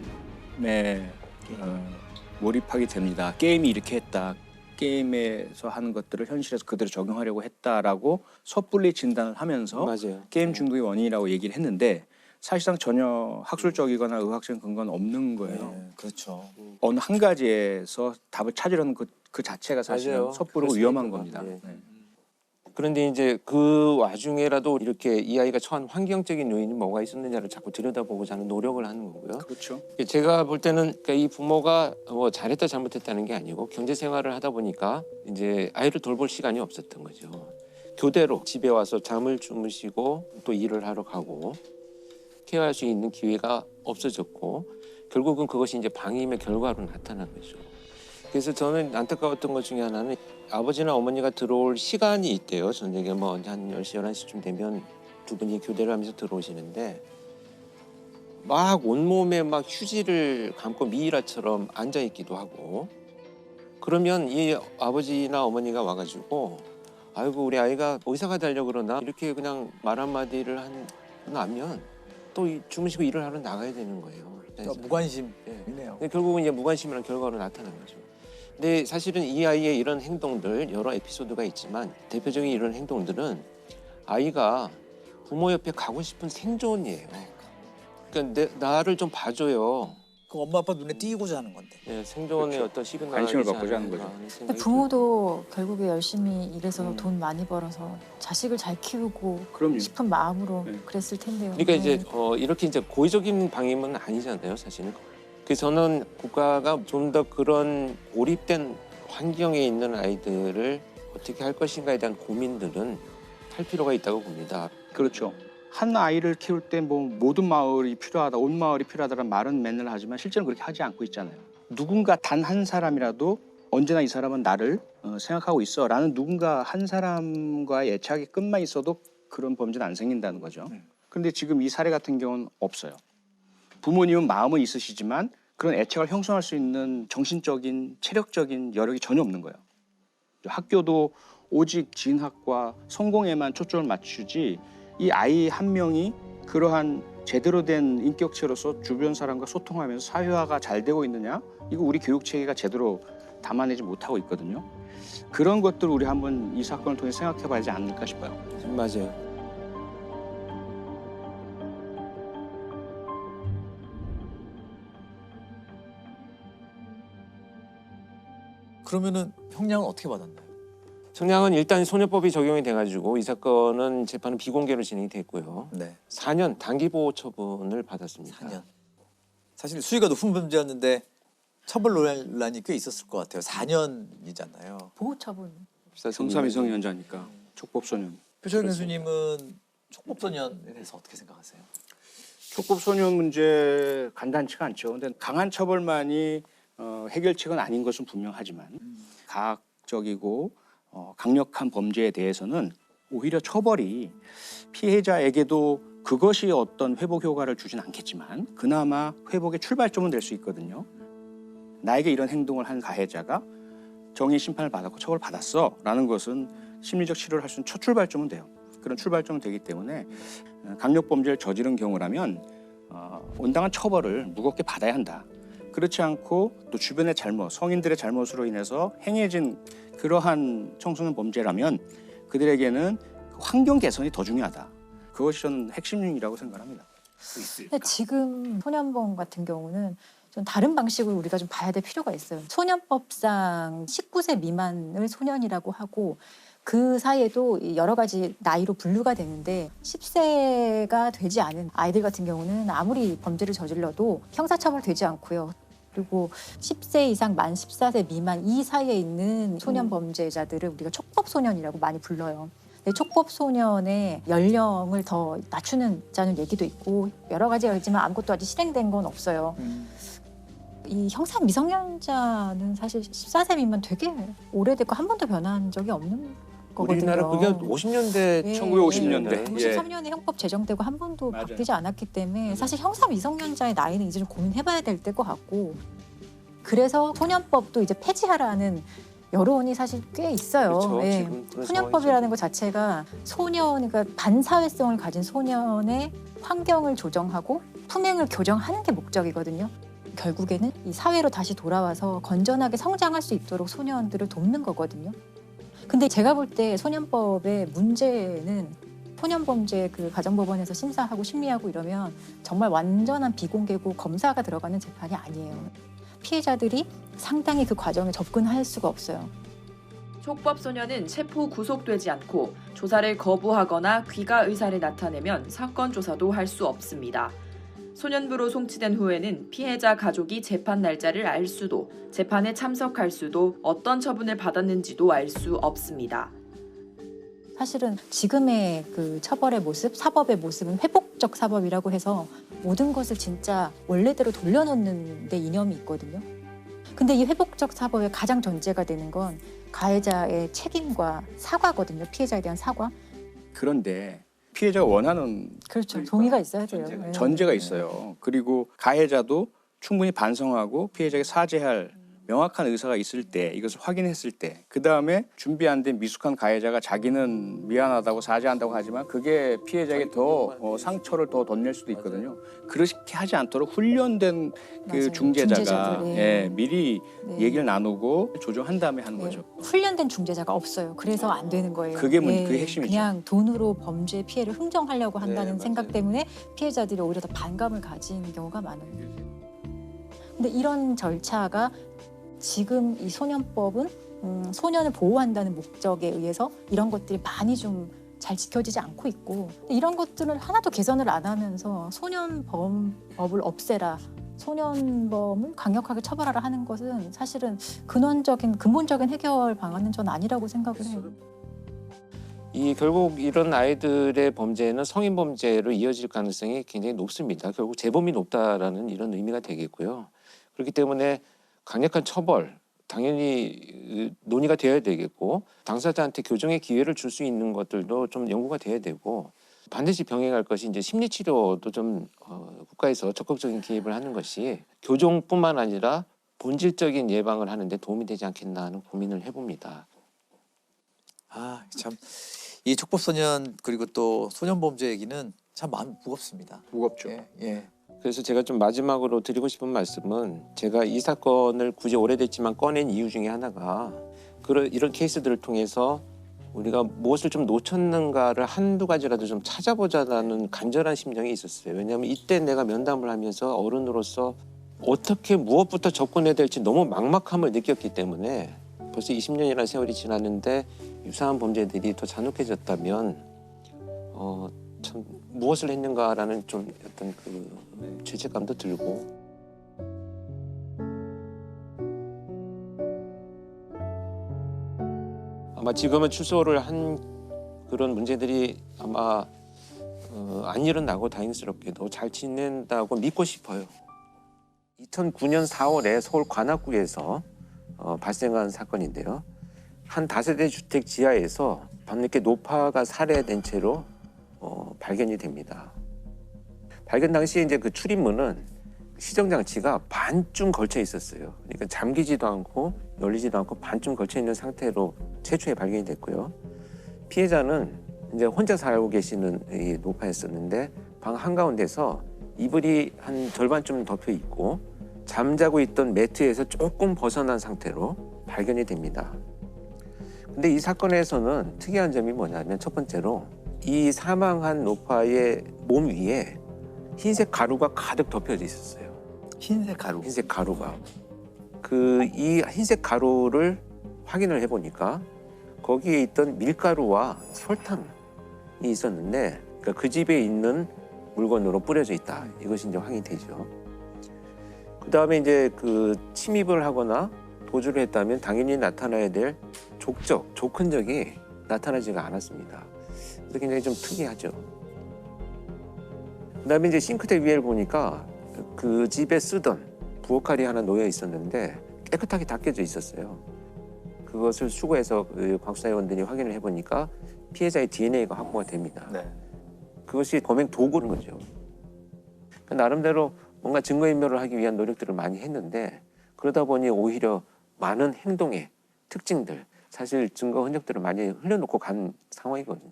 몰입하게 됩니다. 게임이 이렇게 했다. 게임에서 하는 것들을 현실에서 그대로 적용하려고 했다라고 섣불리 진단을 하면서 게임 중독의 원인이라고 얘기를 했는데 사실상 전혀 학술적이거나 의학적인 근거는 없는 거예요. 그렇죠. 어느 한 가지에서 답을 찾으려는 그 자체가 사실은 섣부르고 위험한 겁니다. 그런데 이제 그 와중에라도 이렇게 이 아이가 처한 환경적인 요인이 뭐가 있었느냐를 자꾸 들여다보고자 하는 노력을 하는 거고요. 그렇죠. 제가 볼 때는 그러니까 이 부모가 뭐 잘했다 잘못했다는 게 아니고 경제 생활을 하다 보니까 이제 아이를 돌볼 시간이 없었던 거죠. 교대로 집에 와서 잠을 주무시고 또 일을 하러 가고 케어할 수 있는 기회가 없어졌고 결국은 그것이 이제 방임의 결과로 나타난 거죠. 그래서 저는 안타까웠던 것 중에 하나는 아버지나 어머니가 들어올 시간이 있대요. 저녁에 뭐 한 10시, 11시쯤 되면 두 분이 교대를 하면서 들어오시는데 막 온몸에 막 휴지를 감고 미이라처럼 앉아있기도 하고 그러면 이 아버지나 어머니가 와가지고 아이고 우리 아이가 의사가 되려고 그러나 이렇게 그냥 말 한마디를 하면 또 주무시고 일을 하러 나가야 되는 거예요. 무관심이네요. 근데 결국은 이제 무관심이라는 결과로 나타난 거죠. 근데 사실은 이 아이의 이런 행동들 여러 에피소드가 있지만 대표적인 이런 행동들은 아이가 부모 옆에 가고 싶은 생존이에요. 그러니까 나를 좀 봐줘요. 그 엄마 아빠 눈에 띄고자 하는 건데. 네, 생존의 그렇죠. 어떤 시그널 관심을 받고자 하는 거죠. 근데 부모도 결국에 열심히 일해서 돈 많이 벌어서 자식을 잘 키우고 그럼요. 싶은 마음으로 그랬을 텐데요. 그러니까 네. 이제 이렇게 이제 고의적인 방임은 아니잖아요, 사실은. 그래서 저는 국가가 좀 더 그런 고립된 환경에 있는 아이들을 어떻게 할 것인가에 대한 고민들은 할 필요가 있다고 봅니다. 그렇죠. 한 아이를 키울 때 뭐 모든 마을이 필요하다, 온 마을이 필요하다는 말은 맨날 하지만 실제는 그렇게 하지 않고 있잖아요. 누군가 단 한 사람이라도 언제나 이 사람은 나를 생각하고 있어라는 누군가 한 사람과의 애착이 끝만 있어도 그런 범죄는 안 생긴다는 거죠. 그런데 지금 이 사례 같은 경우는 없어요. 부모님은 마음은 있으시지만 그런 애착을 형성할 수 있는 정신적인, 체력적인 여력이 전혀 없는 거예요. 학교도 오직 진학과 성공에만 초점을 맞추지 이 아이 한 명이 그러한 제대로 된 인격체로서 주변 사람과 소통하면서 사회화가 잘 되고 있느냐? 이거 우리 교육 체계가 제대로 담아내지 못하고 있거든요. 그런 것들을 우리 한번 이 사건을 통해 생각해 봐야 하지 않을까 싶어요. 맞아요. 그러면은 형량은 어떻게 받았나요? 청량은 일단 소녀법이 적용이 돼가지고 이 사건은 재판은 비공개로 진행이 됐고요. 네. 4년 단기보호 처분을 받았습니다. 4년. 사실 수위가 높은 범죄였는데 처벌 논란이 꽤 있었을 것 같아요. 4년이잖아요. 보호처분. 성사미성년자니까 촉법소년. 표철 교수님은 촉법소년에 대해서 어떻게 생각하세요? 촉법소년 문제 간단치가 않죠. 근데 강한 처벌만이 해결책은 아닌 것은 분명하지만 가학적이고 강력한 범죄에 대해서는 오히려 처벌이 피해자에게도 그것이 어떤 회복 효과를 주진 않겠지만 그나마 회복의 출발점은 될 수 있거든요. 나에게 이런 행동을 한 가해자가 정의 심판을 받았고 처벌을 받았어 라는 것은 심리적 치료를 할 수 있는 첫 출발점은 돼요. 그런 출발점은 되기 때문에 강력범죄를 저지른 경우라면 온당한 처벌을 무겁게 받아야 한다. 그렇지 않고 또 주변의 잘못, 성인들의 잘못으로 인해서 행해진 그러한 청소년 범죄라면 그들에게는 환경 개선이 더 중요하다. 그것이 저는 핵심이라고 생각합니다. 근데 지금 소년범 같은 경우는 좀 다른 방식으로 우리가 좀 봐야 될 필요가 있어요. 소년법상 19세 미만을 소년이라고 하고 그 사이에도 여러 가지 나이로 분류가 되는데 10세가 되지 않은 아이들 같은 경우는 아무리 범죄를 저질러도 형사처벌되지 않고요. 그리고 10세 이상 만 14세 미만 이 사이에 있는 소년 범죄자들을 우리가 촉법소년이라고 많이 불러요. 촉법소년의 연령을 더 낮추는 얘기도 있고 여러 가지가 있지만 아무것도 아직 실행된 건 없어요. 이 형사 미성년자는 사실 14세 미만 되게 오래됐고 한 번도 변한 적이 없는 거거든요. 우리나라 그게 50년대, 1950년대. 53년에 형법 제정되고 한 번도 바뀌지 않았기 때문에 사실 형사 미성년자의 나이는 이제 좀 고민해봐야 될 것 같고 그래서 소년법도 이제 폐지하라는 여론이 사실 꽤 있어요. 그렇죠. 예. 지금 그런 소년법이라는 것 자체가 그러니까 반사회성을 가진 소년의 환경을 조정하고 품행을 교정하는 게 목적이거든요. 결국에는 이 사회로 다시 돌아와서 건전하게 성장할 수 있도록 소년들을 돕는 거거든요. 근데 제가 볼 때 소년법의 문제는 소년범죄 그 가정법원에서 심사하고 심리하고 이러면 정말 완전한 비공개고 검사가 들어가는 재판이 아니에요. 피해자들이 상당히 그 과정에 접근할 수가 없어요. 촉법소년은 체포 구속되지 않고 조사를 거부하거나 귀가 의사를 나타내면 사건 조사도 할 수 없습니다. 소년부로 송치된 후에는 피해자 가족이 재판 날짜를 알 수도, 재판에 참석할 수도, 어떤 처분을 받았는지도 알 수 없습니다. 사실은 지금의 그 처벌의 모습, 사법의 모습은 회복적 사법이라고 해서 모든 것을 진짜 원래대로 돌려놓는 데 이념이 있거든요. 근데 이 회복적 사법의 가장 전제가 되는 건 가해자의 책임과 사과거든요. 피해자에 대한 사과. 그런데 피해자가 원하는 그렇죠. 동의가 있어야 돼요. 전제가 있어요. 그리고 가해자도 충분히 반성하고 피해자에게 사죄할 명확한 의사가 있을 때 이것을 확인했을 때 그 다음에 준비 안 된 미숙한 가해자가 자기는 미안하다고 사죄한다고 하지만 그게 피해자에게 더 상처를 더 덧낼 수도 있거든요. 그렇게 하지 않도록 훈련된 그 중재자가 미리 얘기를 나누고 조정한 다음에 하는 거죠. 훈련된 중재자가 없어요. 그래서 안 되는 거예요. 그게 그게 핵심이죠. 그냥 돈으로 범죄 피해를 흥정하려고 한다는 생각 때문에 피해자들이 오히려 더 반감을 가진 경우가 많아요. 근데 이런 절차가 지금 이 소년법은 소년을 보호한다는 목적에 의해서 이런 것들이 많이 좀 잘 지켜지지 않고 있고 이런 것들을 하나도 개선을 안 하면서 소년범법을 없애라, 소년범을 강력하게 처벌하라 하는 것은 사실은 근본적인 해결 방안은 전 아니라고 생각을 해요. 결국 이런 아이들의 범죄는 성인 범죄로 이어질 가능성이 굉장히 높습니다. 결국 재범이 높다라는 이런 의미가 되겠고요. 그렇기 때문에 강력한 처벌, 당연히 논의가 되어야 되겠고 당사자한테 교정의 기회를 줄 수 있는 것들도 좀 연구가 돼야 되고 반드시 병행할 것이 이제 심리치료도 좀 국가에서 적극적인 개입을 하는 것이 교정뿐만 아니라 본질적인 예방을 하는데 도움이 되지 않겠나 하는 고민을 해봅니다. 참 이 촉법소년 그리고 또 소년범죄 얘기는 참 마음 무겁습니다. 무겁죠. 예. 그래서 제가 좀 마지막으로 드리고 싶은 말씀은 제가 이 사건을 굳이 오래됐지만 꺼낸 이유 중에 하나가 이런 케이스들을 통해서 우리가 무엇을 좀 놓쳤는가를 한두 가지라도 좀 찾아보자라는 간절한 심정이 있었어요. 왜냐하면 이때 내가 면담을 하면서 어른으로서 어떻게 무엇부터 접근해야 될지 너무 막막함을 느꼈기 때문에 벌써 20년이라는 세월이 지났는데 유사한 범죄들이 더 잔혹해졌다면 참 무엇을 했는가라는 좀 어떤 그 죄책감도 들고 아마 지금은 출소를 한 그런 문제들이 아마 안 일어나고 다행스럽게도 잘 지낸다고 믿고 싶어요. 2009년 4월에 서울 관악구에서 발생한 사건인데요. 한 다세대 주택 지하에서 밤늦게 노파가 살해된 채로 발견이 됩니다. 발견 당시에 이제 그 출입문은 시정 장치가 반쯤 걸쳐 있었어요. 그러니까 잠기지도 않고 열리지도 않고 반쯤 걸쳐 있는 상태로 최초에 발견이 됐고요. 피해자는 이제 혼자 살고 계시는 이 노파였었는데 방 한가운데서 이불이 한 절반쯤 덮여 있고 잠자고 있던 매트에서 조금 벗어난 상태로 발견이 됩니다. 근데 이 사건에서는 특이한 점이 뭐냐면 첫 번째로 이 사망한 노파의 몸 위에 흰색 가루가 가득 덮여져 있었어요. 흰색 가루? 흰색 가루가. 이 흰색 가루를 확인을 해보니까 거기에 있던 밀가루와 설탕이 있었는데 그러니까 그 집에 있는 물건으로 뿌려져 있다. 이것이 이제 확인이 되죠. 그 다음에 이제 침입을 하거나 도주를 했다면 당연히 나타나야 될 족 흔적이 나타나지가 않았습니다. 그래서 굉장히 좀 특이하죠. 그다음에 이제 싱크대 위를 보니까 그 집에 쓰던 부엌칼이 하나 놓여 있었는데 깨끗하게 닦여져 있었어요. 그것을 수거해서 과학수사위원들이 확인을 해보니까 피해자의 DNA가 확보가 됩니다. 그것이 범행 도구인 거죠. 나름대로 뭔가 증거인멸을 하기 위한 노력들을 많이 했는데 그러다 보니 오히려 많은 행동의 특징들, 사실 증거 흔적들을 많이 흘려놓고 간 상황이거든요.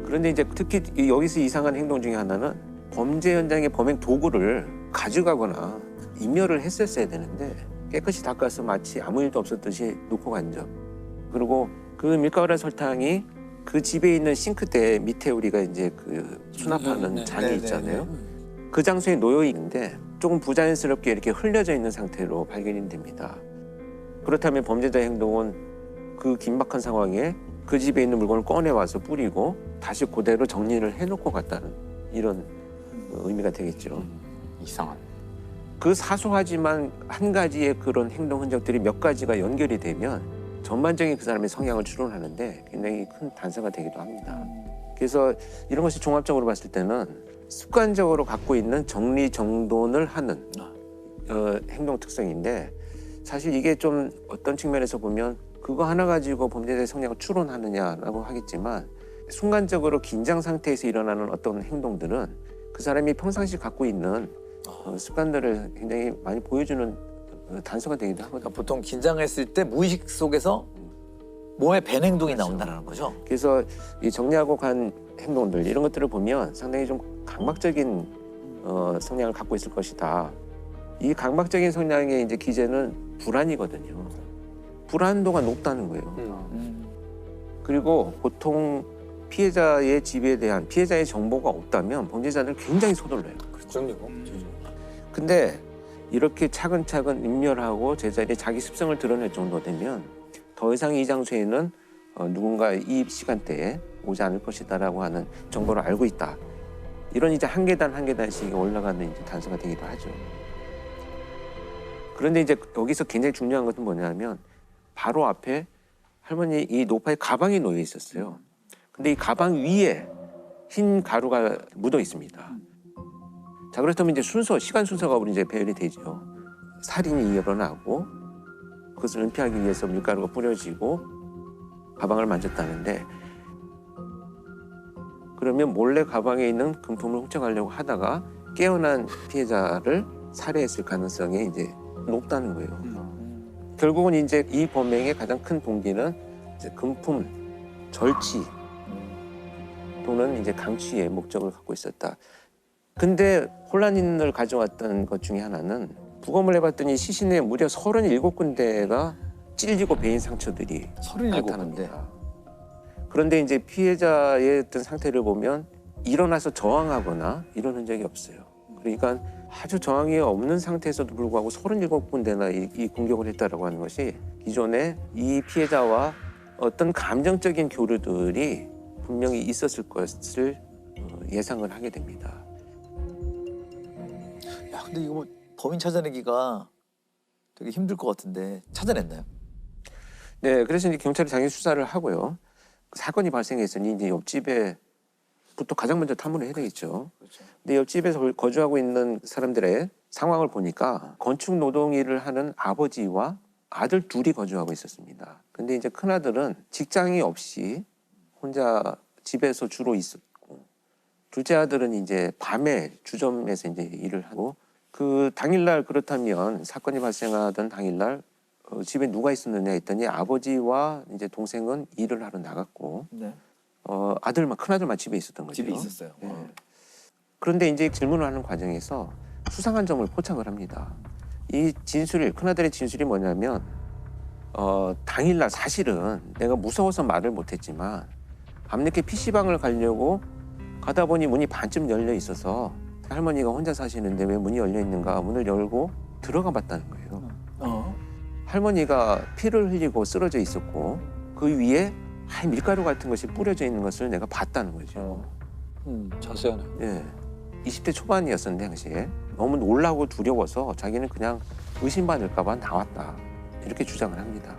그런데 이제 특히 여기서 이상한 행동 중에 하나는 범죄 현장의 범행 도구를 가져가거나 인멸을 했었어야 되는데 깨끗이 닦아서 마치 아무 일도 없었듯이 놓고 간 점. 그리고 그 밀가루랑 설탕이 그 집에 있는 싱크대 밑에 우리가 이제 수납하는 장이 있잖아요. 그 장소에 놓여 있는데 조금 부자연스럽게 이렇게 흘려져 있는 상태로 발견이 됩니다. 그렇다면 범죄자의 행동은 그 긴박한 상황에 그 집에 있는 물건을 꺼내와서 뿌리고 다시 그대로 정리를 해놓고 갔다는 이런 의미가 되겠죠. 이상한. 그 사소하지만 한 가지의 그런 행동 흔적들이 몇 가지가 연결이 되면 전반적인 그 사람의 성향을 추론하는데 굉장히 큰 단서가 되기도 합니다. 그래서 이런 것이 종합적으로 봤을 때는 습관적으로 갖고 있는 정리정돈을 하는 행동 특성인데 사실 이게 좀 어떤 측면에서 보면 그거 하나 가지고 범죄자의 성향을 추론하느냐라고 하겠지만 순간적으로 긴장 상태에서 일어나는 어떤 행동들은 그 사람이 평상시 갖고 있는 습관들을 굉장히 많이 보여주는 단서가 되기도 하거든요. 그러니까 보통 긴장했을 때 무의식 속에서 몸의 밴 행동이 나온다는 거죠. 그래서 이 정리하고 간 행동들 이런 것들을 보면 상당히 좀 강박적인 성향을 갖고 있을 것이다. 이 강박적인 성향의 이제 기제는 불안이거든요. 불안도가 높다는 거예요. 그리고 보통 피해자의 집에 대한 피해자의 정보가 없다면 범죄자들은 굉장히 서둘러요. 그렇죠. 근데 이렇게 차근차근 인멸하고 제자리에 자기 습성을 드러낼 정도 되면 더 이상 이 장소에는 누군가 이 시간대에 오지 않을 것이다라고 하는 정보를 알고 있다. 이런 이제 한 계단 한 계단씩 올라가는 이제 단서가 되기도 하죠. 그런데 이제 여기서 굉장히 중요한 것은 뭐냐면 바로 앞에 할머니 이 노파에 가방이 놓여 있었어요. 근데 이 가방 위에 흰 가루가 묻어 있습니다. 자, 그렇다면 이제 시간 순서가 우리 이제 배열이 되죠. 살인이 일어나고 그것을 은폐하기 위해서 밀가루가 뿌려지고 가방을 만졌다는데 그러면 몰래 가방에 있는 금품을 훔쳐가려고 하다가 깨어난 피해자를 살해했을 가능성이 이제 높다는 거예요. 결국은 이제 이 범행의 가장 큰 동기는 이제 금품 절취 또는 이제 강취의 목적을 갖고 있었다. 근데 혼란을 가져왔던 것 중에 하나는 부검을 해봤더니 시신에 무려 37군데가 찔리고 베인 상처들이 37군데. 나타납니다. 그런데 이제 피해자의 어떤 상태를 보면 일어나서 저항하거나 이런 흔적이 없어요. 그러니까 아주 저항이 없는 상태에서도 불구하고 37군데나 이 공격을 했다라고 하는 것이 기존에 이 피해자와 어떤 감정적인 교류들이 분명히 있었을 것을 예상을 하게 됩니다. 야, 근데 이거 뭐 범인 찾아내기가 되게 힘들 것 같은데 찾아냈나요? 네, 그래서 이제 경찰이 당연히 수사를 하고요. 사건이 발생했으니 이제 옆집에부터 가장 먼저 탐문을 해야 되겠죠. 근데 옆집에서 거주하고 있는 사람들의 상황을 보니까 건축 노동 일을 하는 아버지와 아들 둘이 거주하고 있었습니다. 근데 이제 큰아들은 직장이 없이 혼자 집에서 주로 있었고 둘째 아들은 이제 밤에 주점에서 이제 일을 하고 그 당일날 그렇다면 사건이 발생하던 당일날 집에 누가 있었느냐 했더니 아버지와 이제 동생은 일을 하러 나갔고 네. 큰아들만 집에 있었던 거죠. 집에 있었어요. 네. 그런데 이제 질문을 하는 과정에서 수상한 점을 포착을 합니다. 이 큰아들의 진술이 뭐냐면 당일날 사실은 내가 무서워서 말을 못했지만 밤늦게 PC방을 가려고 가다 보니 문이 반쯤 열려 있어서 할머니가 혼자 사시는데 왜 문이 열려 있는가 문을 열고 들어가 봤다는 거예요. 할머니가 피를 흘리고 쓰러져 있었고 그 위에 하얀 밀가루 같은 것이 뿌려져 있는 것을 내가 봤다는 거죠. 자세하네요. 예. 20대 초반이었었는데 당시에 너무 놀라고 두려워서 자기는 그냥 의심받을까 봐 나왔다. 이렇게 주장을 합니다.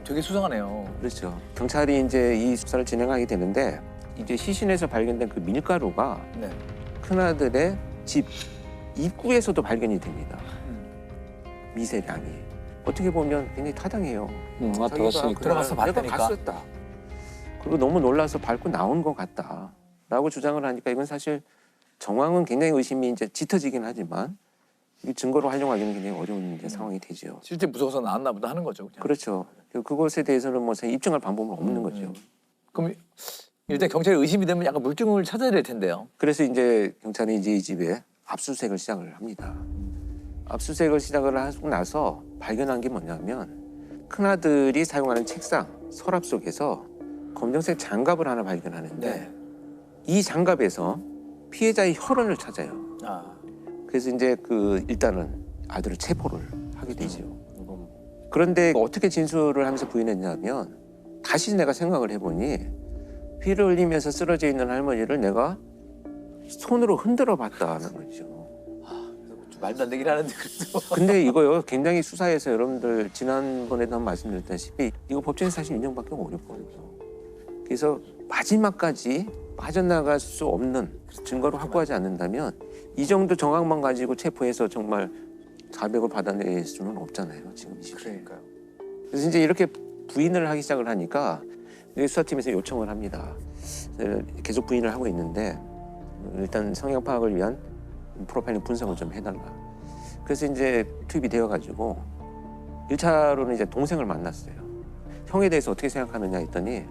되게 수상하네요. 그렇죠. 경찰이 이제 이 수사를 진행하게 되는데 이제 시신에서 발견된 그 밀가루가 네. 큰아들의 집 입구에서도 발견이 됩니다. 미세량이. 어떻게 보면 굉장히 타당해요. 들어갔으니까. 들어가서 내가 봤다니까. 봤었다. 그리고 너무 놀라서 밟고 나온 것 같다라고 주장을 하니까 이건 사실 정황은 굉장히 의심이 이제 짙어지긴 하지만 이 증거로 활용하기는 굉장히 어려운 이제 상황이 되죠. 실제 무서워서 나왔나 보다 하는 거죠. 그냥. 그렇죠. 그것에 대해서는 뭐 입증할 방법은 없는 거죠. 그럼 일단 경찰이 의심이 되면 약간 물증을 찾아야 될 텐데요. 그래서 이제 경찰이 이제 이 집에 압수수색을 시작을 합니다. 압수수색을 시작을 하고 나서 발견한 게 뭐냐면 큰아들이 사용하는 책상, 서랍 속에서 검정색 장갑을 하나 발견하는데 이 장갑에서 피해자의 혈흔을 찾아요. 그래서 이제 일단은 아들을 체포를 하게 되죠. 그런데 어떻게 진술을 하면서 부인했냐면 다시 내가 생각을 해보니 피를 흘리면서 쓰러져 있는 할머니를 내가 손으로 흔들어 봤다는 거죠. 말도 안 되긴 하는데 그래도. 근데 이거요 굉장히 수사에서 여러분들 지난번에도 한번 말씀드렸다시피 이거 법정에 사실 인정받기 어렵거든요. 그래서 마지막까지 빠져나갈 수 없는 증거를 확보하지 않는다면 이 정도 정황만 가지고 체포해서 정말 자백을 받아낼 수는 없잖아요. 지금 이 시기에. 그러니까요. 그래서 이제 이렇게 부인을 하기 시작을 하니까 수사팀에서 요청을 합니다. 계속 부인을 하고 있는데 일단 성형 파악을 위한 프로파일링 분석을 좀 해달라. 그래서 이제 투입이 되어가지고 1차로는 이제 동생을 만났어요. 형에 대해서 어떻게 생각하느냐 했더니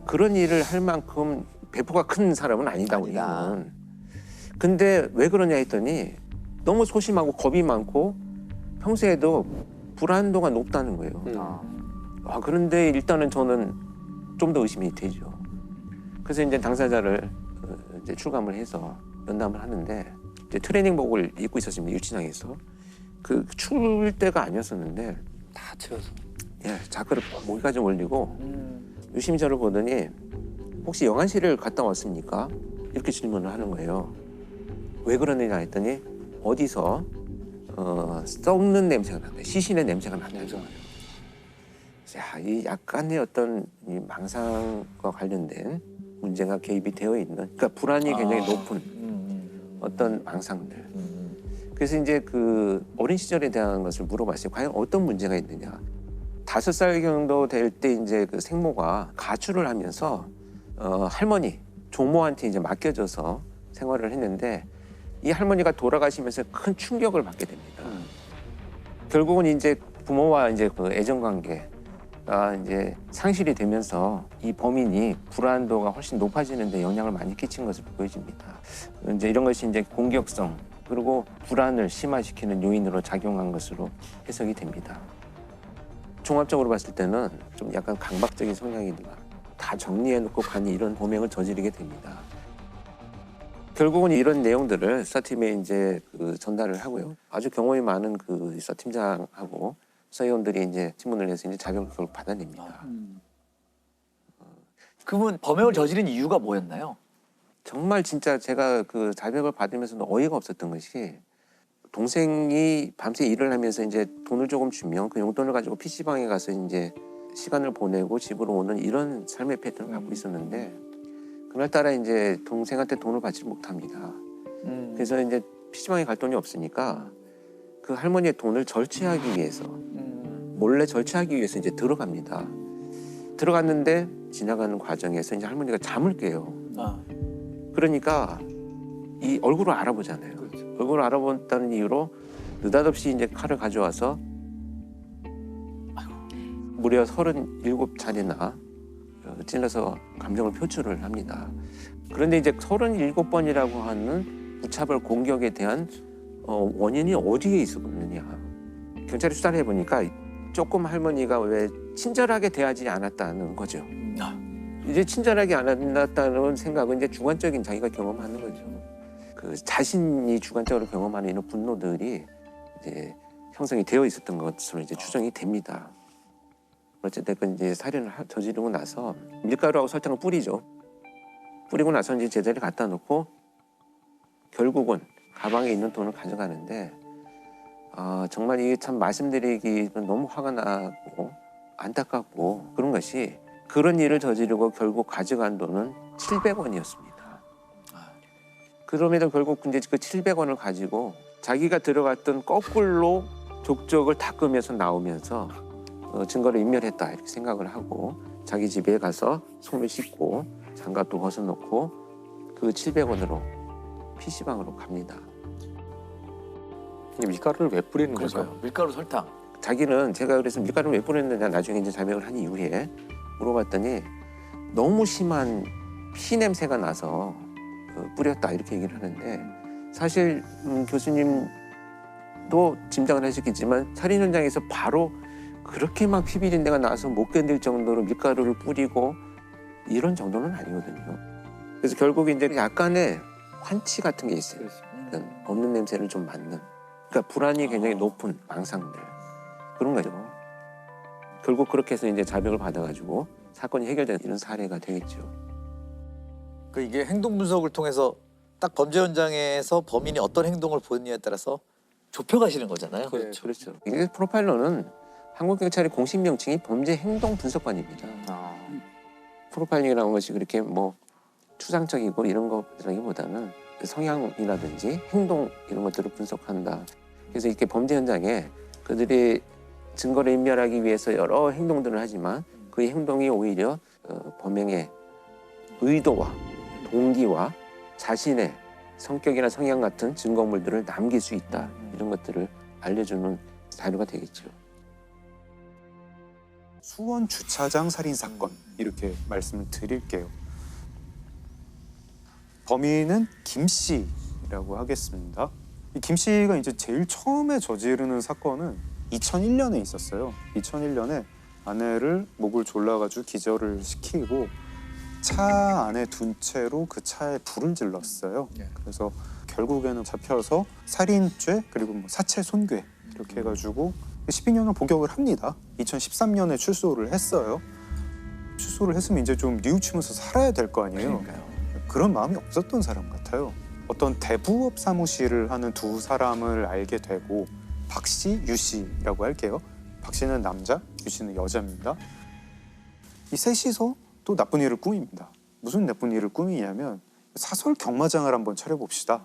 그런 일을 할 만큼 배포가 큰 사람은 아니다. 우리는. 근데 왜 그러냐 했더니 너무 소심하고 겁이 많고 평소에도 불안도가 높다는 거예요. 그런데 일단은 저는 좀 더 의심이 되죠. 그래서 이제 당사자를 이제 출감을 해서 면담을 하는데 이제 트레이닝복을 입고 있었습니다. 유치장에서. 그 추울 때가 아니었었는데 다 채워서. 예, 자크를 목에까지 올리고 유심히 저를 보더니 혹시 영안실을 갔다 왔습니까? 이렇게 질문을 하는 거예요. 왜 그러느냐 했더니 어디서 썩는 냄새가 난다. 시신의 냄새가 난다. 자, 이 약간의 어떤 이 망상과 관련된 문제가 개입이 되어 있는, 그러니까 불안이 굉장히 높은 어떤 망상들. 그래서 이제 그 어린 시절에 대한 것을 물어봤어요. 과연 어떤 문제가 있느냐. 5살 정도 될 때 이제 그 생모가 가출을 하면서 할머니 조모한테 이제 맡겨져서 생활을 했는데 이 할머니가 돌아가시면서 큰 충격을 받게 됩니다. 결국은 이제 부모와 이제 그 애정 관계가 이제 상실이 되면서 이 범인이 불안도가 훨씬 높아지는데 영향을 많이 끼친 것으로 보여집니다. 이제 이런 것이 이제 공격성 그리고 불안을 심화시키는 요인으로 작용한 것으로 해석이 됩니다. 종합적으로 봤을 때는 좀 약간 강박적인 성향이 다 정리해놓고 간이 이런 범행을 저지르게 됩니다. 결국은 이런 내용들을 수사팀에 이제 그 전달을 하고요. 아주 경험이 많은 그 수사팀장하고 수사위원들이 이제 신문을 해서 이제 자격을 결국 받아냅니다. 그러면 범행을 저지른 이유가 뭐였나요? 정말 진짜 제가 그 자격을 받으면서도 어이가 없었던 것이 동생이 밤새 일을 하면서 이제 돈을 조금 주면 그 용돈을 가지고 PC방에 가서 이제 시간을 보내고 집으로 오는 이런 삶의 패턴을 갖고 있었는데 그날따라 이제 동생한테 돈을 받지 못합니다. 그래서 이제 PC방에 갈 돈이 없으니까 그 할머니의 돈을 절취하기 위해서 몰래 절취하기 위해서 이제 들어갑니다. 들어갔는데 지나가는 과정에서 이제 할머니가 잠을 깨요. 그러니까 이 얼굴을 알아보잖아요. 얼굴을 알아본다는 이유로 느닷없이 이제 칼을 가져와서 무려 37차례나 찔러서 감정을 표출을 합니다. 그런데 이제 37번이라고 하는 무차별 공격에 대한 원인이 어디에 있었느냐. 경찰이 수사를 해보니까 조금 할머니가 왜 친절하게 대하지 않았다는 거죠. 이제 친절하게 안 한다는 생각은 이제 주관적인 자기가 경험하는 거죠. 그 자신이 주관적으로 경험하는 이런 분노들이 이제 형성이 되어 있었던 것으로 이제 추정이 됩니다. 어쨌든 이제 살인을 저지르고 나서 밀가루하고 설탕을 뿌리죠. 뿌리고 나서 이제 제자리에 갖다 놓고 결국은 가방에 있는 돈을 가져가는데 정말 이게 참 말씀드리기는 너무 화가 나고 안타깝고 그런 것이 그런 일을 저지르고 결국 가져간 돈은 700원이었습니다. 그럼에도 결국 이제 그 700원을 가지고 자기가 들어갔던 거꾸로 족적을 닦으면서 나오면서 증거를 인멸했다 이렇게 생각을 하고 자기 집에 가서 손을 씻고 장갑도 벗어놓고 그 700원으로 PC방으로 갑니다. 밀가루를 왜 뿌리는 거죠? 밀가루 설탕. 자기는 제가 그래서 밀가루를 왜 뿌렸느냐 나중에 이제 자백을 한 이후에 물어봤더니 너무 심한 피 냄새가 나서 뿌렸다 이렇게 얘기를 하는데 사실 교수님도 짐작을 하셨겠지만 살인 현장에서 바로 그렇게 막 피 비린내가 나서 못 견딜 정도로 밀가루를 뿌리고 이런 정도는 아니거든요. 그래서 결국 이제 약간의 환치 같은 게 있어요. 그러니까 없는 냄새를 좀 맡는. 그러니까 불안이 굉장히 높은 망상들 그런 거죠. 결국 그렇게 해서 이제 자백을 받아가지고 사건이 해결된 이런 사례가 되겠죠. 그 이게 행동 분석을 통해서 딱 범죄 현장에서 범인이 어떤 행동을 보였냐에 따라서 좁혀가시는 거잖아요. 그렇죠. 그렇죠. 이게 프로파일러는 한국 경찰의 공식 명칭이 범죄 행동 분석관입니다. 프로파일링이라는 것이 그렇게 뭐 추상적이고 이런 것이라기보다는 성향이라든지 행동 이런 것들을 분석한다. 그래서 이렇게 범죄 현장에 그들이 증거를 인멸하기 위해서 여러 행동들을 하지만 그 행동이 오히려 범행의 의도와 동기와 자신의 성격이나 성향 같은 증거물들을 남길 수 있다. 이런 것들을 알려주는 자료가 되겠죠. 수원 주차장 살인 사건 이렇게 말씀을 드릴게요. 범인은 김 씨라고 하겠습니다. 이 김 씨가 이제 제일 처음에 저지르는 사건은 2001년에 있었어요. 2001년에 아내를 목을 졸라가지고 기절을 시키고 차 안에 둔 채로 그 차에 불을 질렀어요. 그래서 결국에는 잡혀서 살인죄 그리고 뭐 사체 손괴 이렇게 해가지고 12년을 복역을 합니다. 2013년에 출소를 했어요. 출소를 했으면 이제 좀 뉘우치면서 살아야 될 거 아니에요. 그러니까요. 그런 마음이 없었던 사람 같아요. 어떤 대부업 사무실을 하는 두 사람을 알게 되고 박 씨, 유 씨라고 할게요. 박 씨는 남자, 유 씨는 여자입니다. 이 셋이서 또 나쁜 일을 꾸밉니다. 무슨 나쁜 일을 꾸미냐면 사설 경마장을 한번 차려봅시다.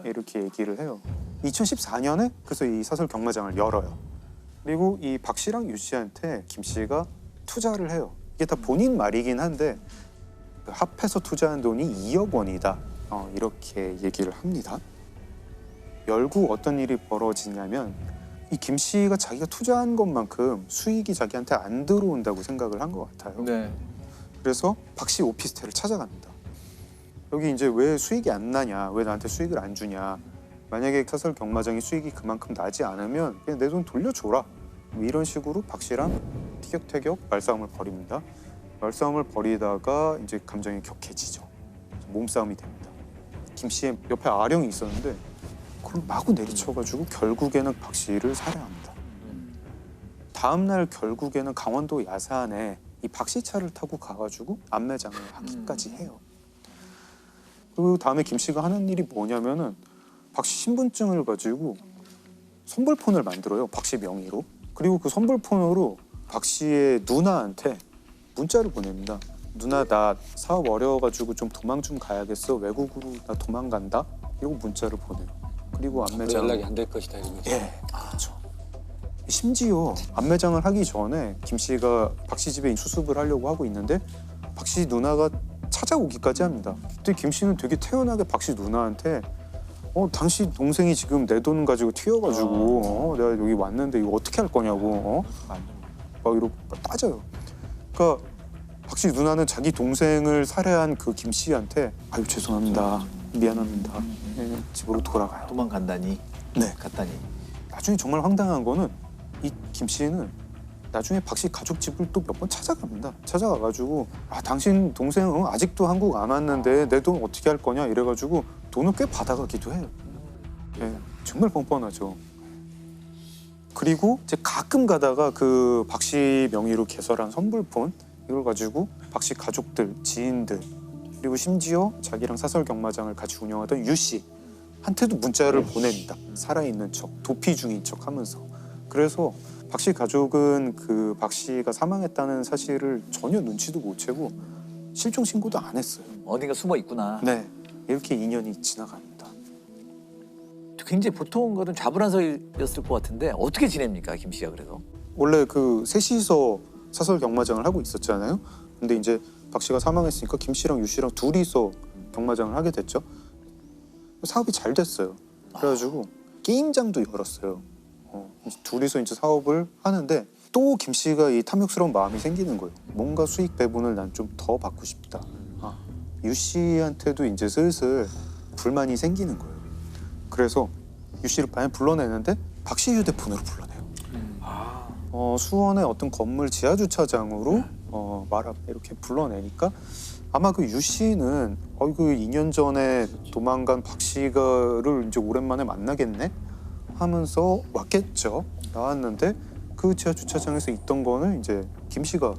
이렇게 얘기를 해요. 2014년에 그래서 이 사설 경마장을 열어요. 그리고 이 박 씨랑 유 씨한테 김 씨가 투자를 해요. 이게 다 본인 말이긴 한데 합해서 투자한 돈이 2억 원이다. 이렇게 얘기를 합니다. 결국 어떤 일이 벌어지냐면 이 김 씨가 자기가 투자한 것만큼 수익이 자기한테 안 들어온다고 생각을 한 것 같아요. 그래서 박 씨 오피스텔을 찾아갑니다. 여기 이제 왜 수익이 안 나냐, 왜 나한테 수익을 안 주냐, 만약에 사설 경마장이 수익이 그만큼 나지 않으면 그냥 내 돈 돌려줘라, 뭐 이런 식으로 박 씨랑 티격태격 말싸움을 벌입니다. 말싸움을 벌이다가 이제 감정이 격해지죠. 몸싸움이 됩니다. 김 씨의 옆에 아령이 있었는데 그걸 마구 내리쳐가지고 결국에는 박 씨를 살해합니다. 다음 날 결국에는 강원도 야산에 이 박 씨 차를 타고 가가지고 안매장을 하기까지 해요. 그리고 다음에 김 씨가 하는 일이 뭐냐면은 박 씨 신분증을 가지고 선불폰을 만들어요. 박 씨 명의로. 그리고 그 선불폰으로 박 씨의 누나한테 문자를 보냅니다. 누나 나 사업 어려워가지고 좀 도망 좀 가야겠어. 외국으로 나 도망간다. 이러고 문자를 보내요. 그리고 안매장 연락이 안 될 것이다 이런 거죠. 예, 그렇죠. 심지어 안매장을 하기 전에 김 씨가 박 씨 집에 수습을 하려고 하고 있는데 박 씨 누나가 찾아오기까지 합니다. 그때 김 씨는 되게 태연하게 박 씨 누나한테 당신 동생이 지금 내 돈 가지고 튀어가지고 내가 여기 왔는데 이거 어떻게 할 거냐고 막 이러고 따져요. 그러니까 박 씨 누나는 자기 동생을 살해한 그 김 씨한테 아유 죄송합니다, 미안합니다, 네, 집으로 돌아가요. 도망간다니. 네, 갔다니. 나중에 정말 황당한 거는 이 김 씨는 나중에 박 씨 가족 집을 또 몇 번 찾아갑니다. 찾아가가지고 당신 동생 아직도 한국 안 왔는데 내 돈 어떻게 할 거냐 이래가지고 돈을 꽤 받아가기도 해요. 네, 정말 뻔뻔하죠. 그리고 이제 가끔 가다가 그 박 씨 명의로 개설한 선불폰 이걸 가지고 박 씨 가족들, 지인들 그리고 심지어 자기랑 사설 경마장을 같이 운영하던 유 씨한테도 문자를 보냅니다. 살아있는 척, 도피 중인 척 하면서. 그래서 박 씨 가족은 그 박 씨가 사망했다는 사실을 전혀 눈치도 못 채고 실종 신고도 안 했어요. 어딘가 숨어 있구나. 네, 이렇게 2년이 지나갑니다. 굉장히 보통 거는 좌불안석이었을 것 같은데 어떻게 지냅니까, 김 씨가 그래서? 원래 그 셋이서 사설 경마장을 하고 있었잖아요. 근데 이제 박 씨가 사망했으니까 김 씨랑 유 씨랑 둘이서 경마장을 하게 됐죠. 사업이 잘 됐어요. 그래가지고 게임장도 열었어요. 둘이서 이제 사업을 하는데 또 김 씨가 이 탐욕스러운 마음이 생기는 거예요. 뭔가 수익 배분을 난 좀 더 받고 싶다. 유 씨한테도 이제 슬슬 불만이 생기는 거예요. 그래서 유 씨를 많이 불러내는데 박 씨 휴대폰으로 불러내요. 수원의 어떤 건물 지하 주차장으로 이렇게 불러내니까 아마 그 유 씨는 그 2년 전에 도망간 박 씨가를 이제 오랜만에 만나겠네 하면서 왔겠죠. 나왔는데 그 지하 주차장에서 있던 거는 이제 김 씨가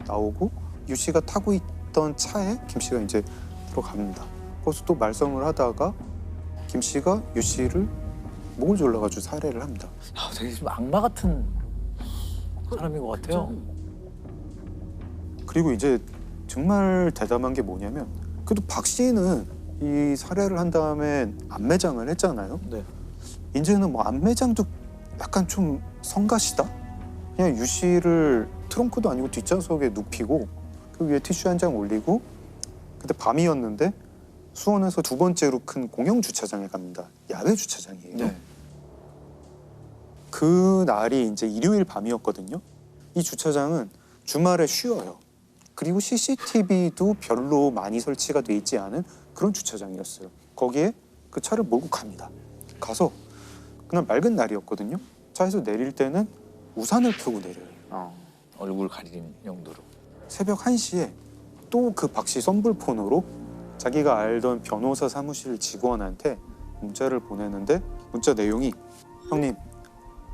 나오고 유 씨가 타고 있던 차에 김 씨가 이제 들어갑니다. 거기서 또 말썽을 하다가 김 씨가 유 씨를 목을 졸라가지고 살해를 합니다. 되게 좀 악마 같은 사람인 것 같아요. 그리고 이제 정말 대담한 게 뭐냐면 그래도 박 씨는 이 살해를 한 다음에 안매장을 했잖아요. 네. 이제는 뭐 안매장도 약간 좀 성가시다? 그냥 유 씨를 트렁크도 아니고 뒷좌석에 눕히고 그 위에 티슈 한 장 올리고 그때 밤이었는데 수원에서 두 번째로 큰 공영 주차장에 갑니다. 야외 주차장이에요. 네. 그 날이 이제 일요일 밤이었거든요. 이 주차장은 주말에 쉬어요. 그리고 CCTV도 별로 많이 설치가 돼 있지 않은 그런 주차장이었어요. 거기에 그 차를 몰고 갑니다. 가서 그날 맑은 날이었거든요. 차에서 내릴 때는 우산을 펴고 내려요. 얼굴 가리는 용도로. 새벽 1시에 또 그 박씨 선불폰으로 자기가 알던 변호사 사무실 직원한테 문자를 보내는데 문자 내용이 형님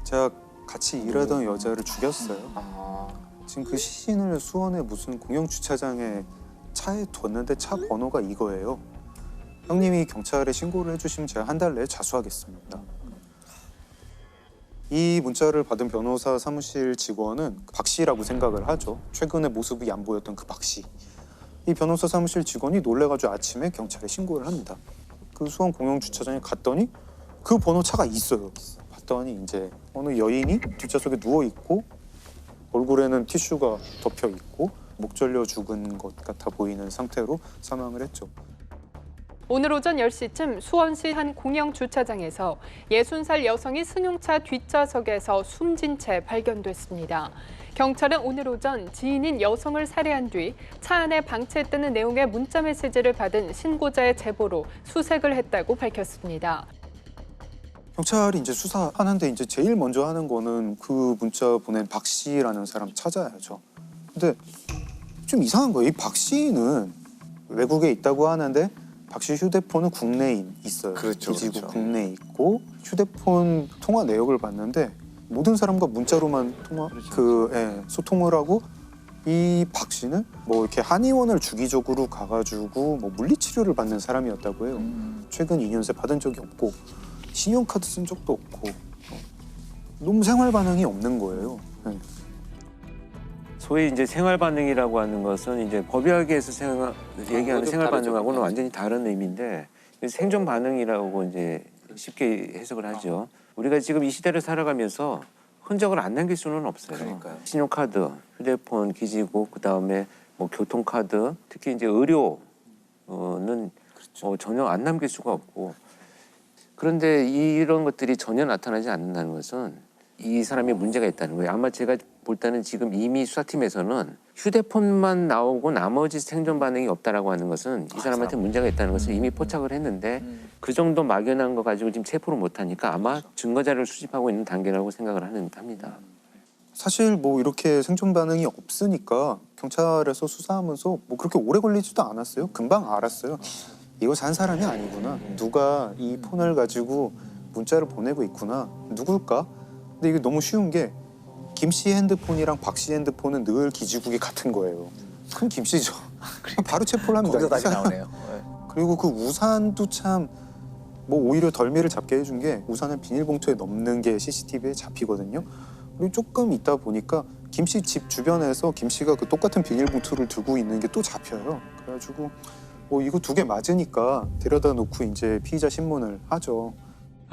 제가 같이 일하던 여자를 죽였어요. 지금 그 시신을 수원의 무슨 공영 주차장에 차에 뒀는데 차 번호가 이거예요. 형님이 경찰에 신고를 해주시면 제가 한 달 내에 자수하겠습니다. 이 문자를 받은 변호사 사무실 직원은 박 씨라고 생각을 하죠. 최근에 모습이 안 보였던 그 박 씨. 이 변호사 사무실 직원이 놀래가지고 아침에 경찰에 신고를 합니다. 그 수원 공영 주차장에 갔더니 그 번호 차가 있어요. 봤더니 이제 어느 여인이 뒷좌석에 누워 있고 얼굴에는 티슈가 덮여 있고 목 절려 죽은 것 같아 보이는 상태로 사망을 했죠. 오늘 오전 10시쯤 수원시 한 공영 주차장에서 60살 여성이 승용차 뒷좌석에서 숨진 채 발견됐습니다. 경찰은 오늘 오전 지인인 여성을 살해한 뒤 차 안에 방치했다는 내용의 문자 메시지를 받은 신고자의 제보로 수색을 했다고 밝혔습니다. 경찰이 이제 수사하는데 이제 제일 먼저 하는 거는 그 문자 보낸 박 씨라는 사람 찾아야죠. 근데 좀 이상한 거예요. 이 박 씨는 외국에 있다고 하는데 박 씨 휴대폰은 국내에 있어요. 그렇죠, 기지국 그렇죠. 국내에 있고 휴대폰 통화 내역을 봤는데 모든 사람과 문자로만 소통을 하고 이 박 씨는 뭐 이렇게 한의원을 주기적으로 가가지고 뭐 물리치료를 받는 사람이었다고 해요. 최근 2년 새 받은 적이 없고 신용카드 쓴 적도 없고 너무 생활 반응이 없는 거예요. 네. 소위 이제 생활 반응이라고 하는 것은 이제 법의학에서 얘기하는 생활 반응하고는 완전히 다른 의미인데 생존 반응이라고 이제 쉽게 해석을 하죠. 우리가 지금 이 시대를 살아가면서 흔적을 안 남길 수는 없어요. 그러니까요. 신용카드, 휴대폰, 기지국, 그다음에 뭐 교통카드, 특히 이제 의료는 전혀 안 남길 수가 없고 그런데 이런 것들이 전혀 나타나지 않는다는 것은 이 사람이 문제가 있다는 거예요. 아마 제가 볼 때는 지금 이미 수사팀에서는 휴대폰만 나오고 나머지 생존 반응이 없다라고 하는 것은 이 사람한테 문제가 있다는 것을 이미 포착을 했는데 그 정도 막연한 거 가지고 지금 체포를 못하니까 아마 증거 자료를 수집하고 있는 단계라고 생각을 합니다. 사실 뭐 이렇게 생존 반응이 없으니까 경찰에서 수사하면서 뭐 그렇게 오래 걸리지도 않았어요. 금방 알았어요. 이거 산 사람이 아니구나. 누가 이 폰을 가지고 문자를 보내고 있구나. 누굴까? 근데 이게 너무 쉬운 게 김 씨 핸드폰이랑 박 씨 핸드폰은 늘 기지국이 같은 거예요. 그럼 김 씨죠. 바로 체포를 합니다. 거기서 다시 나오네요. 그리고 그 우산도 참 뭐 오히려 덜미를 잡게 해준 게 우산을 비닐봉투에 넣는 게 CCTV에 잡히거든요. 그리고 조금 있다 보니까 김 씨 집 주변에서 김 씨가 그 똑같은 비닐봉투를 들고 있는 게 또 잡혀요. 그래가지고 뭐 이거 두 개 맞으니까 데려다 놓고 이제 피의자 신문을 하죠.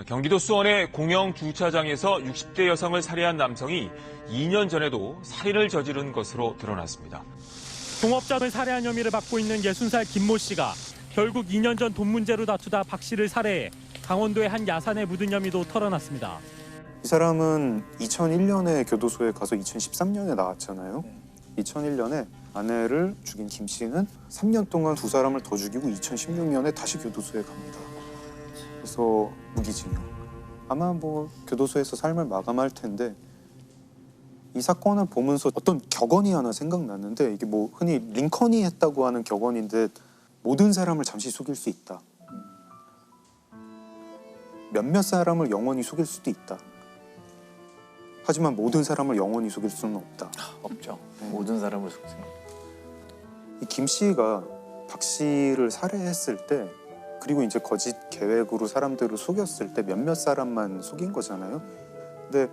경기도 수원의 공영 주차장에서 60대 여성을 살해한 남성이 2년 전에도 살인을 저지른 것으로 드러났습니다. 동업자를 살해한 혐의를 받고 있는 60살 김모 씨가 결국 2년 전 돈 문제로 다투다 박 씨를 살해해 강원도의 한 야산에 묻은 혐의도 털어났습니다. 이 사람은 2001년에 교도소에 가서 2013년에 나왔잖아요. 2001년에 아내를 죽인 김 씨는 3년 동안 두 사람을 더 죽이고 2016년에 다시 교도소에 갑니다. 그래서 무기징역. 아마 뭐 교도소에서 삶을 마감할 텐데 이 사건을 보면서 어떤 격언이 하나 생각났는데 이게 뭐 흔히 링컨이 했다고 하는 격언인데 모든 사람을 잠시 속일 수 있다. 몇몇 사람을 영원히 속일 수도 있다. 하지만 모든 사람을 영원히 속일 수는 없다. 없죠. 모든 사람을 속이는. 이 김 씨가 박 씨를 살해했을 때 그리고 이제 거짓 계획으로 사람들을 속였을 때 몇몇 사람만 속인 거잖아요. 근데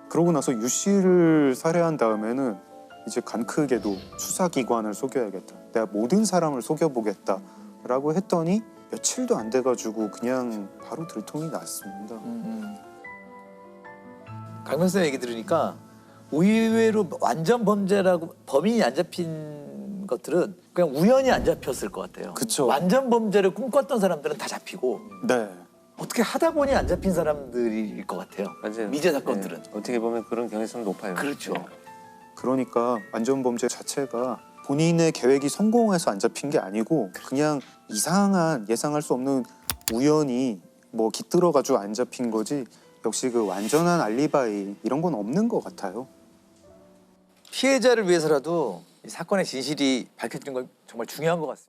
그러고 나서 유 씨를 살해한 다음에는 이제 간 크게도 수사기관을 속여야겠다. 내가 모든 사람을 속여보겠다라고 했더니 며칠도 안 돼가지고 그냥 바로 들통이 났습니다. 강 변호사 얘기 들으니까 의외로 완전 범죄라고 범인이 안 잡힌 것들은 그냥 우연히 안 잡혔을 것 같아요. 그쵸. 완전 범죄를 꿈꿨던 사람들은 다 잡히고 네. 어떻게 하다 보니 안 잡힌 사람들일 것 같아요. 맞아요. 미제 사건들은. 네. 어떻게 보면 그런 경향성이 높아요. 그렇죠. 네. 그러니까 완전 범죄 자체가 본인의 계획이 성공해서 안 잡힌 게 아니고 그냥 이상한 예상할 수 없는 우연히 뭐 깃들어가지고 안 잡힌 거지 역시 그 완전한 알리바이 이런 건 없는 것 같아요. 피해자를 위해서라도 이 사건의 진실이 밝혀지는 건 정말 중요한 것 같습니다.